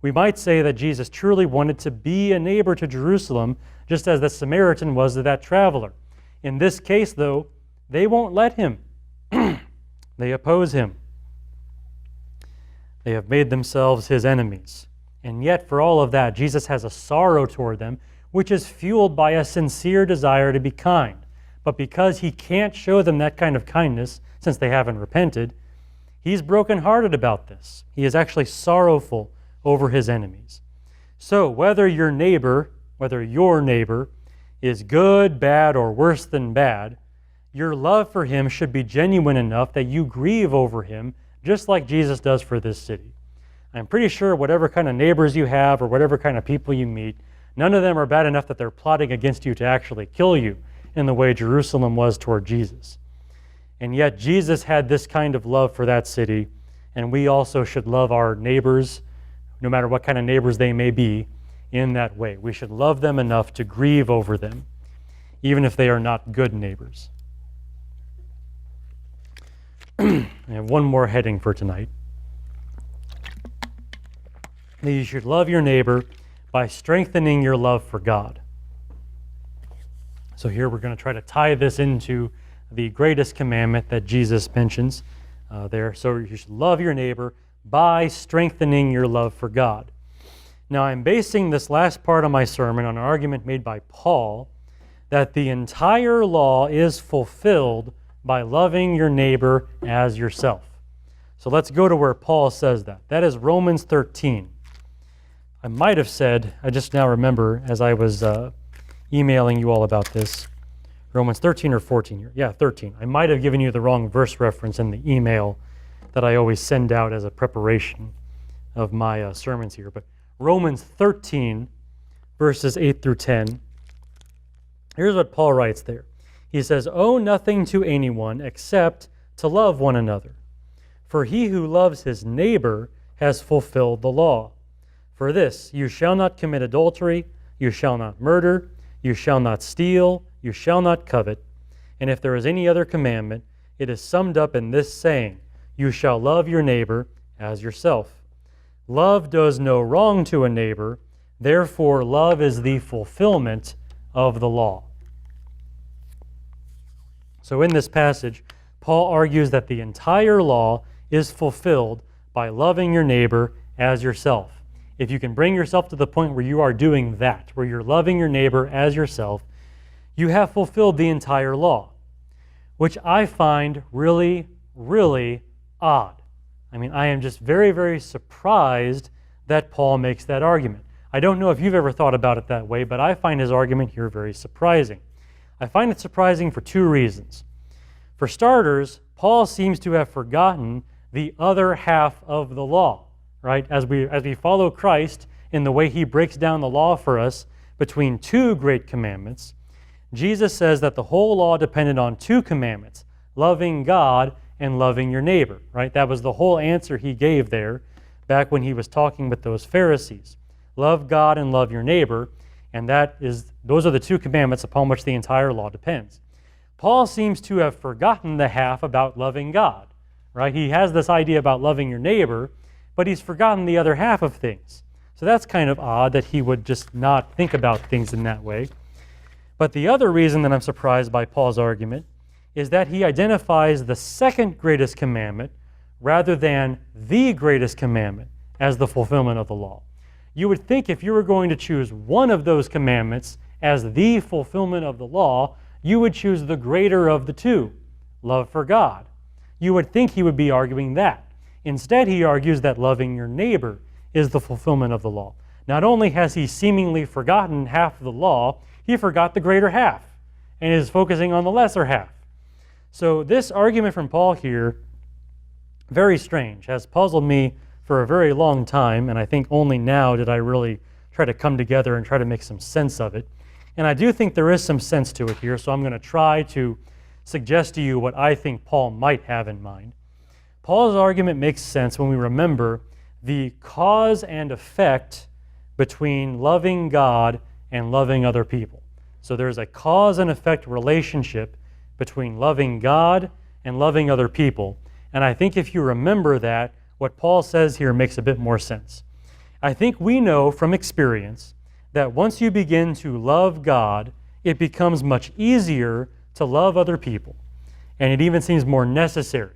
We might say that Jesus truly wanted to be a neighbor to Jerusalem, just as the Samaritan was to that traveler. In this case, though, they won't let him. They oppose him. They have made themselves his enemies. And yet, for all of that, Jesus has a sorrow toward them, which is fueled by a sincere desire to be kind. But because he can't show them that kind of kindness, since they haven't repented, he's brokenhearted about this. He is actually sorrowful over his enemies. So whether your neighbor is good, bad, or worse than bad, your love for him should be genuine enough that you grieve over him, just like Jesus does for this city. I'm pretty sure whatever kind of neighbors you have or whatever kind of people you meet, none of them are bad enough that they're plotting against you to actually kill you in the way Jerusalem was toward Jesus. And yet Jesus had this kind of love for that city, and we also should love our neighbors, no matter what kind of neighbors they may be, in that way. We should love them enough to grieve over them, even if they are not good neighbors. I have one more heading for tonight. That you should love your neighbor by strengthening your love for God. So here we're going to try to tie this into the greatest commandment that Jesus mentions there. So you should love your neighbor by strengthening your love for God. Now I'm basing this last part of my sermon on an argument made by Paul that the entire law is fulfilled by loving your neighbor as yourself. So let's go to where Paul says that. That is Romans 13. I might have said, I just now remember as I was emailing you all about this, Romans 13 or 14 here. Yeah, 13. I might have given you the wrong verse reference in the email that I always send out as a preparation of my sermons here. But Romans 13, verses 8 through 10, here's what Paul writes there. He says, "Owe nothing to anyone except to love one another. For he who loves his neighbor has fulfilled the law. For this, you shall not commit adultery, you shall not murder, you shall not steal, you shall not covet. And if there is any other commandment, it is summed up in this saying, you shall love your neighbor as yourself. Love does no wrong to a neighbor, therefore love is the fulfillment of the law." So in this passage, Paul argues that the entire law is fulfilled by loving your neighbor as yourself. If you can bring yourself to the point where you are doing that, where you're loving your neighbor as yourself, you have fulfilled the entire law, which I find really, really odd. I mean, I am just very, very surprised that Paul makes that argument. I don't know if you've ever thought about it that way, but I find his argument here very surprising. I find it surprising for two reasons. For starters, Paul seems to have forgotten the other half of the law, right? As we follow Christ in the way he breaks down the law for us between two great commandments, Jesus says that the whole law depended on two commandments, loving God and loving your neighbor, right? That was the whole answer he gave there back when he was talking with those Pharisees. Love God and love your neighbor, and those are the two commandments upon which the entire law depends. Paul seems to have forgotten the half about loving God, right? He has this idea about loving your neighbor, but he's forgotten the other half of things. So that's kind of odd that he would just not think about things in that way. But the other reason that I'm surprised by Paul's argument is that he identifies the second greatest commandment rather than the greatest commandment as the fulfillment of the law. You would think if you were going to choose one of those commandments as the fulfillment of the law, you would choose the greater of the two, love for God. You would think he would be arguing that. Instead, he argues that loving your neighbor is the fulfillment of the law. Not only has he seemingly forgotten half of the law, he forgot the greater half and is focusing on the lesser half. So this argument from Paul here, very strange, has puzzled me for a very long time, and I think only now did I really try to come together and try to make some sense of it. And I do think there is some sense to it here, so I'm going to try to suggest to you what I think Paul might have in mind. Paul's argument makes sense when we remember the cause and effect between loving God and loving other people. So there's a cause and effect relationship between loving God and loving other people. And I think if you remember that, what Paul says here makes a bit more sense. I think we know from experience that once you begin to love God, it becomes much easier to love other people. And it even seems more necessary,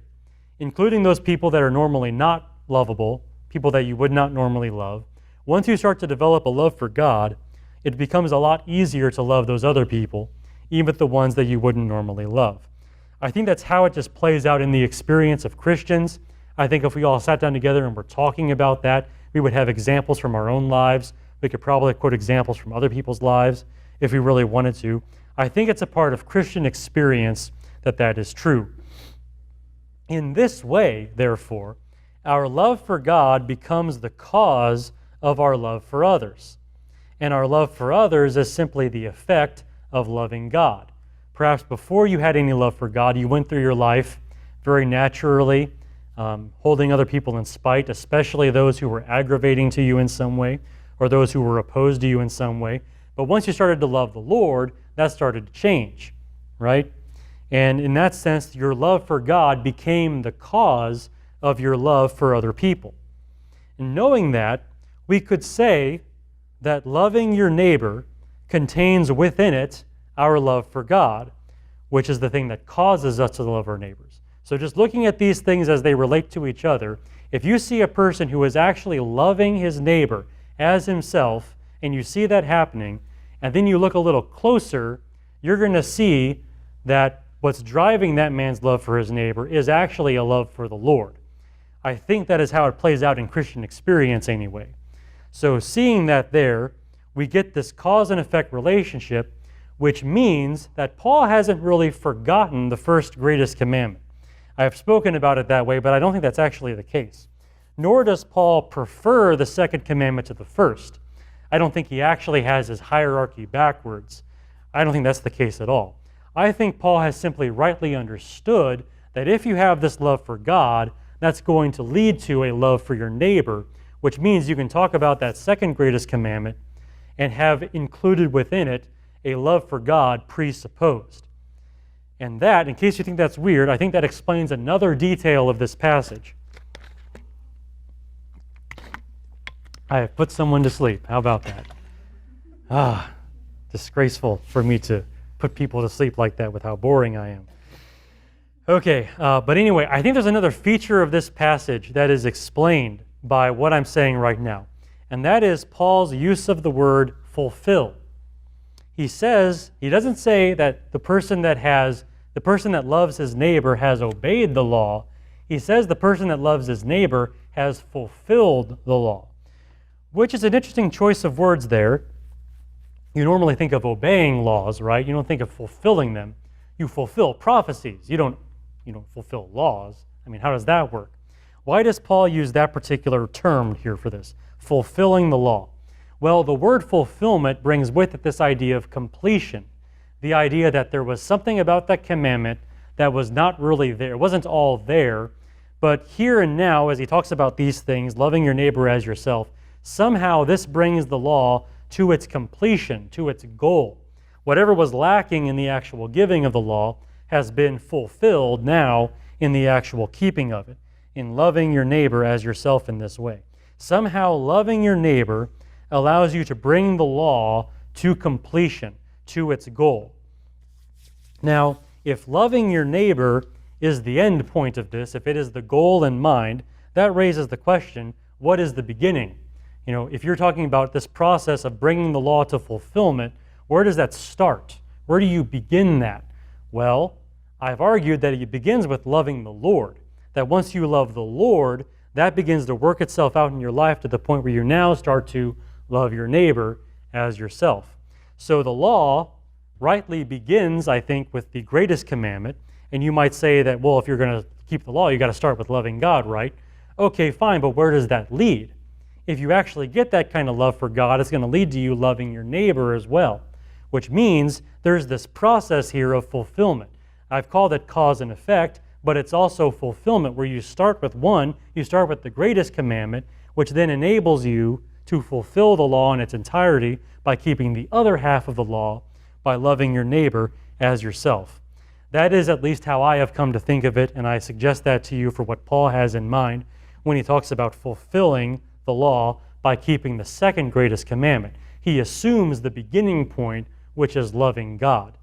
including those people that are normally not lovable, people that you would not normally love. Once you start to develop a love for God, it becomes a lot easier to love those other people, even the ones that you wouldn't normally love. I think that's how it just plays out in the experience of Christians. I think if we all sat down together and were talking about that, we would have examples from our own lives. We could probably quote examples from other people's lives if we really wanted to. I think it's a part of Christian experience that that is true. In this way, therefore, our love for God becomes the cause of our love for others. And our love for others is simply the effect of loving God. Perhaps before you had any love for God, you went through your life very naturally, holding other people in spite, especially those who were aggravating to you in some way, or those who were opposed to you in some way. But once you started to love the Lord, that started to change, right? And in that sense, your love for God became the cause of your love for other people. And knowing that, we could say that loving your neighbor contains within it our love for God, which is the thing that causes us to love our neighbors. So just looking at these things as they relate to each other, if you see a person who is actually loving his neighbor as himself, and you see that happening, and then you look a little closer, you're going to see that what's driving that man's love for his neighbor is actually a love for the Lord. I think that is how it plays out in Christian experience anyway. So seeing that there, we get this cause and effect relationship, which means that Paul hasn't really forgotten the first greatest commandment. I have spoken about it that way, but I don't think that's actually the case. Nor does Paul prefer the second commandment to the first. I don't think he actually has his hierarchy backwards. I don't think that's the case at all. I think Paul has simply rightly understood that if you have this love for God, that's going to lead to a love for your neighbor, which means you can talk about that second greatest commandment and have included within it a love for God presupposed. And that, in case you think that's weird, I think that explains another detail of this passage. I have put someone to sleep. How about that? Disgraceful for me to put people to sleep like that with how boring I am. Okay, but anyway, I think there's another feature of this passage that is explained by what I'm saying right now, and that is Paul's use of the word fulfill. He doesn't say that the person that loves his neighbor has obeyed the law. He says the person that loves his neighbor has fulfilled the law, which is an interesting choice of words there. You normally think of obeying laws, right? You don't think of fulfilling them. You fulfill prophecies. You don't fulfill laws. I mean, how does that work? Why does Paul use that particular term here for this? Fulfilling the law. Well, the word fulfillment brings with it this idea of completion. The idea that there was something about that commandment that was not really there. It wasn't all there, but here and now, as he talks about these things, loving your neighbor as yourself, somehow this brings the law to its completion, to its goal. Whatever was lacking in the actual giving of the law has been fulfilled now in the actual keeping of it, in loving your neighbor as yourself in this way. Somehow loving your neighbor allows you to bring the law to completion, to its goal. Now, if loving your neighbor is the end point of this, if it is the goal in mind, that raises the question, what is the beginning? If you're talking about this process of bringing the law to fulfillment, where does that start? Where do you begin that? Well, I've argued that it begins with loving the Lord. That once you love the Lord, that begins to work itself out in your life to the point where you now start to love your neighbor as yourself. So the law rightly begins, I think, with the greatest commandment. And you might say that, well, if you're going to keep the law, you got to start with loving God, right? Okay, fine, but where does that lead? If you actually get that kind of love for God, it's going to lead to you loving your neighbor as well, which means there's this process here of fulfillment. I've called it cause and effect, but it's also fulfillment, where you start with one, you start with the greatest commandment, which then enables you to fulfill the law in its entirety by keeping the other half of the law, by loving your neighbor as yourself. That is at least how I have come to think of it, and I suggest that to you for what Paul has in mind when he talks about fulfilling the law by keeping the second greatest commandment. He assumes the beginning point, which is loving God.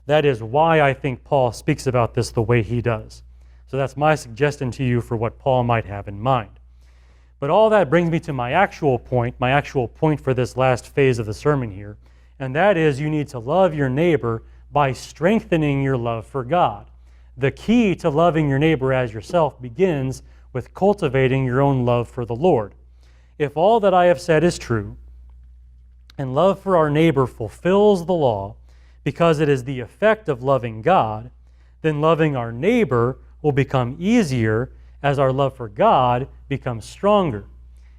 That is why I think Paul speaks about this the way he does. So that's my suggestion to you for what Paul might have in mind. But all that brings me to my actual point for this last phase of the sermon here, and that is you need to love your neighbor by strengthening your love for God. The key to loving your neighbor as yourself begins with cultivating your own love for the Lord. If all that I have said is true, and love for our neighbor fulfills the law because it is the effect of loving God, then loving our neighbor will become easier as our love for God becomes stronger.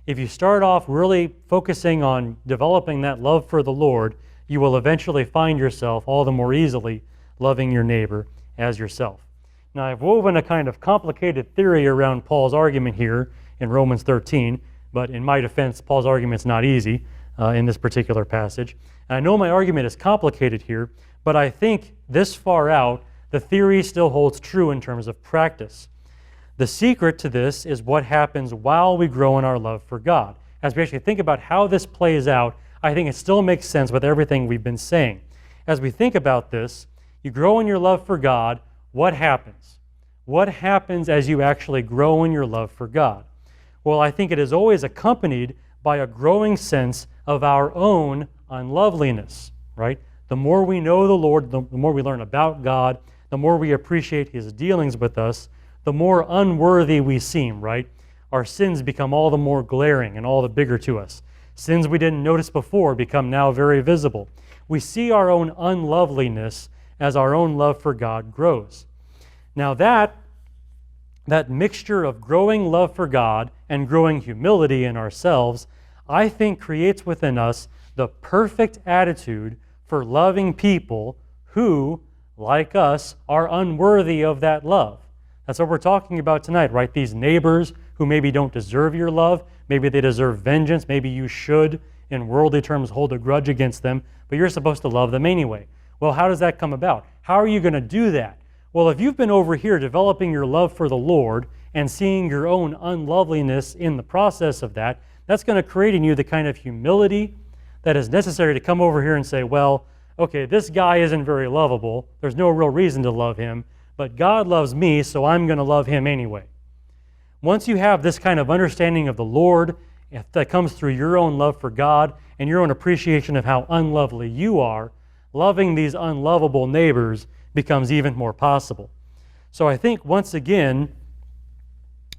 If you start off really focusing on developing that love for the Lord, you will eventually find yourself all the more easily loving your neighbor as yourself. Now, I've woven a kind of complicated theory around Paul's argument here in Romans 13, but in my defense, Paul's argument's not easy in this particular passage. And I know my argument is complicated here, but I think this far out, the theory still holds true in terms of practice. The secret to this is what happens while we grow in our love for God. As we actually think about how this plays out, I think it still makes sense with everything we've been saying. As we think about this, you grow in your love for God, what happens? What happens as you actually grow in your love for God? Well, I think it is always accompanied by a growing sense of our own unloveliness, right? The more we know the Lord, the more we learn about God, the more we appreciate His dealings with us, the more unworthy we seem, right? Our sins become all the more glaring and all the bigger to us. Sins we didn't notice before become now very visible. We see our own unloveliness as our own love for God grows. Now that mixture of growing love for God and growing humility in ourselves, I think creates within us the perfect attitude for loving people who, like us, are unworthy of that love. That's what we're talking about tonight, right? These neighbors who maybe don't deserve your love, maybe they deserve vengeance, maybe you should, in worldly terms, hold a grudge against them, but you're supposed to love them anyway. Well, how does that come about? How are you going to do that? Well, if you've been over here developing your love for the Lord and seeing your own unloveliness in the process of that, that's going to create in you the kind of humility that is necessary to come over here and say, well, okay, this guy isn't very lovable. There's no real reason to love him, but God loves me, so I'm going to love him anyway. Once you have this kind of understanding of the Lord that comes through your own love for God and your own appreciation of how unlovely you are, loving these unlovable neighbors becomes even more possible. So I think, once again,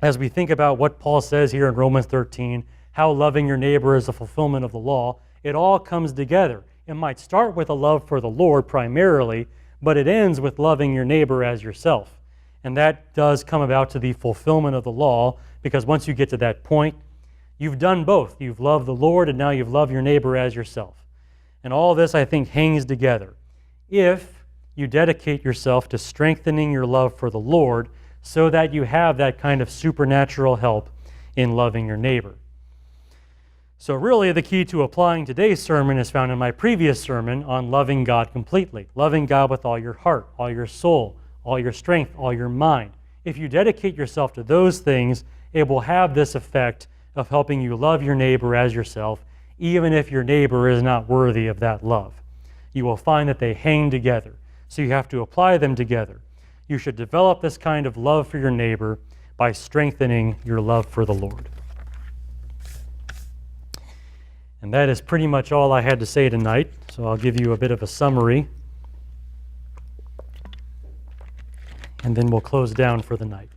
as we think about what Paul says here in Romans 13, how loving your neighbor is a fulfillment of the law, it all comes together. It might start with a love for the Lord primarily, but it ends with loving your neighbor as yourself. And that does come about to the fulfillment of the law, because once you get to that point, you've done both. You've loved the Lord, and now you've loved your neighbor as yourself. And all this, I think, hangs together. If you dedicate yourself to strengthening your love for the Lord so that you have that kind of supernatural help in loving your neighbor. So really, the key to applying today's sermon is found in my previous sermon on loving God completely. Loving God with all your heart, all your soul, all your strength, all your mind. If you dedicate yourself to those things, it will have this effect of helping you love your neighbor as yourself, even if your neighbor is not worthy of that love. You will find that they hang together, so you have to apply them together. You should develop this kind of love for your neighbor by strengthening your love for the Lord. And that is pretty much all I had to say tonight, so I'll give you a bit of a summary, and then we'll close down for the night.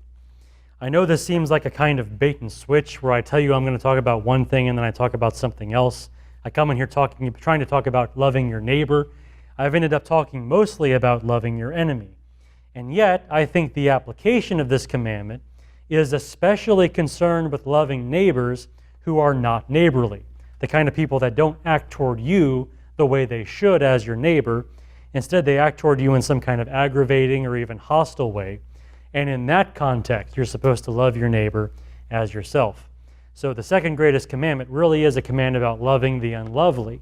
I know this seems like a kind of bait and switch where I tell you I'm going to talk about one thing and then I talk about something else. I come in here trying to talk about loving your neighbor. I've ended up talking mostly about loving your enemy. And yet, I think the application of this commandment is especially concerned with loving neighbors who are not neighborly, the kind of people that don't act toward you the way they should as your neighbor. Instead, they act toward you in some kind of aggravating or even hostile way. And in that context, you're supposed to love your neighbor as yourself. So the second greatest commandment really is a command about loving the unlovely,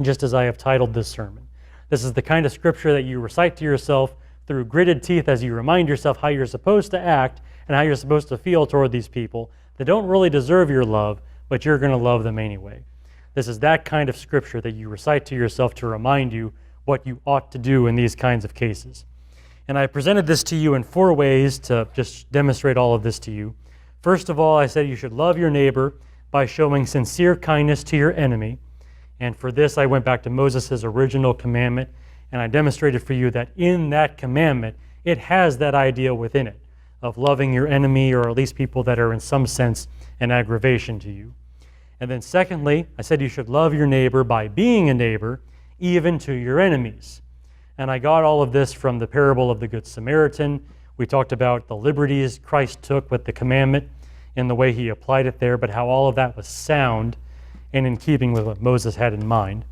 just as I have titled this sermon. This is the kind of scripture that you recite to yourself through gritted teeth as you remind yourself how you're supposed to act and how you're supposed to feel toward these people that don't really deserve your love, but you're going to love them anyway. This is that kind of scripture that you recite to yourself to remind you what you ought to do in these kinds of cases. And I presented this to you in 4 ways to just demonstrate all of this to you. First of all, I said you should love your neighbor by showing sincere kindness to your enemy. And for this, I went back to Moses' original commandment, and I demonstrated for you that in that commandment, it has that idea within it of loving your enemy, or at least people that are in some sense an aggravation to you. And then secondly, I said you should love your neighbor by being a neighbor, even to your enemies. And I got all of this from the parable of the Good Samaritan. We talked about the liberties Christ took with the commandment and the way he applied it there, but how all of that was sound and in keeping with what Moses had in mind.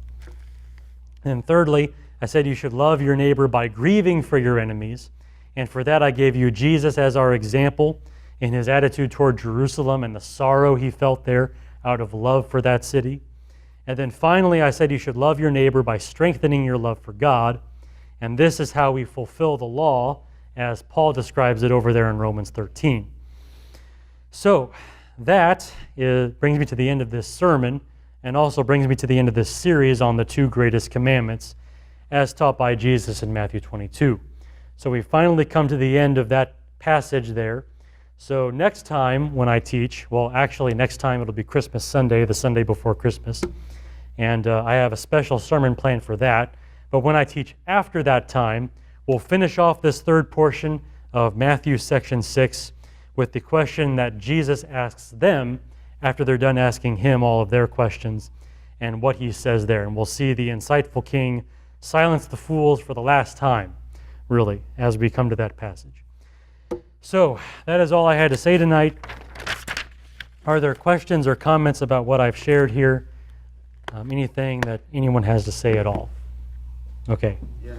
And thirdly, I said you should love your neighbor by grieving for your enemies. And for that, I gave you Jesus as our example in his attitude toward Jerusalem and the sorrow he felt there out of love for that city. And then finally, I said you should love your neighbor by strengthening your love for God. And this is how we fulfill the law, as Paul describes it over there in Romans 13. So that brings me to the end of this sermon, and also brings me to the end of this series on the 2 greatest commandments, as taught by Jesus in Matthew 22. So we finally come to the end of that passage there. So next time when I teach, well, actually next time it'll be Christmas Sunday, the Sunday before Christmas, and I have a special sermon planned for that. But when I teach after that time, we'll finish off this 3rd portion of Matthew section 6 with the question that Jesus asks them after they're done asking him all of their questions and what he says there. And we'll see the insightful king silence the fools for the last time, really, as we come to that passage. So that is all I had to say tonight. Are there questions or comments about what I've shared here? Anything that anyone has to say at all? Okay. Yeah.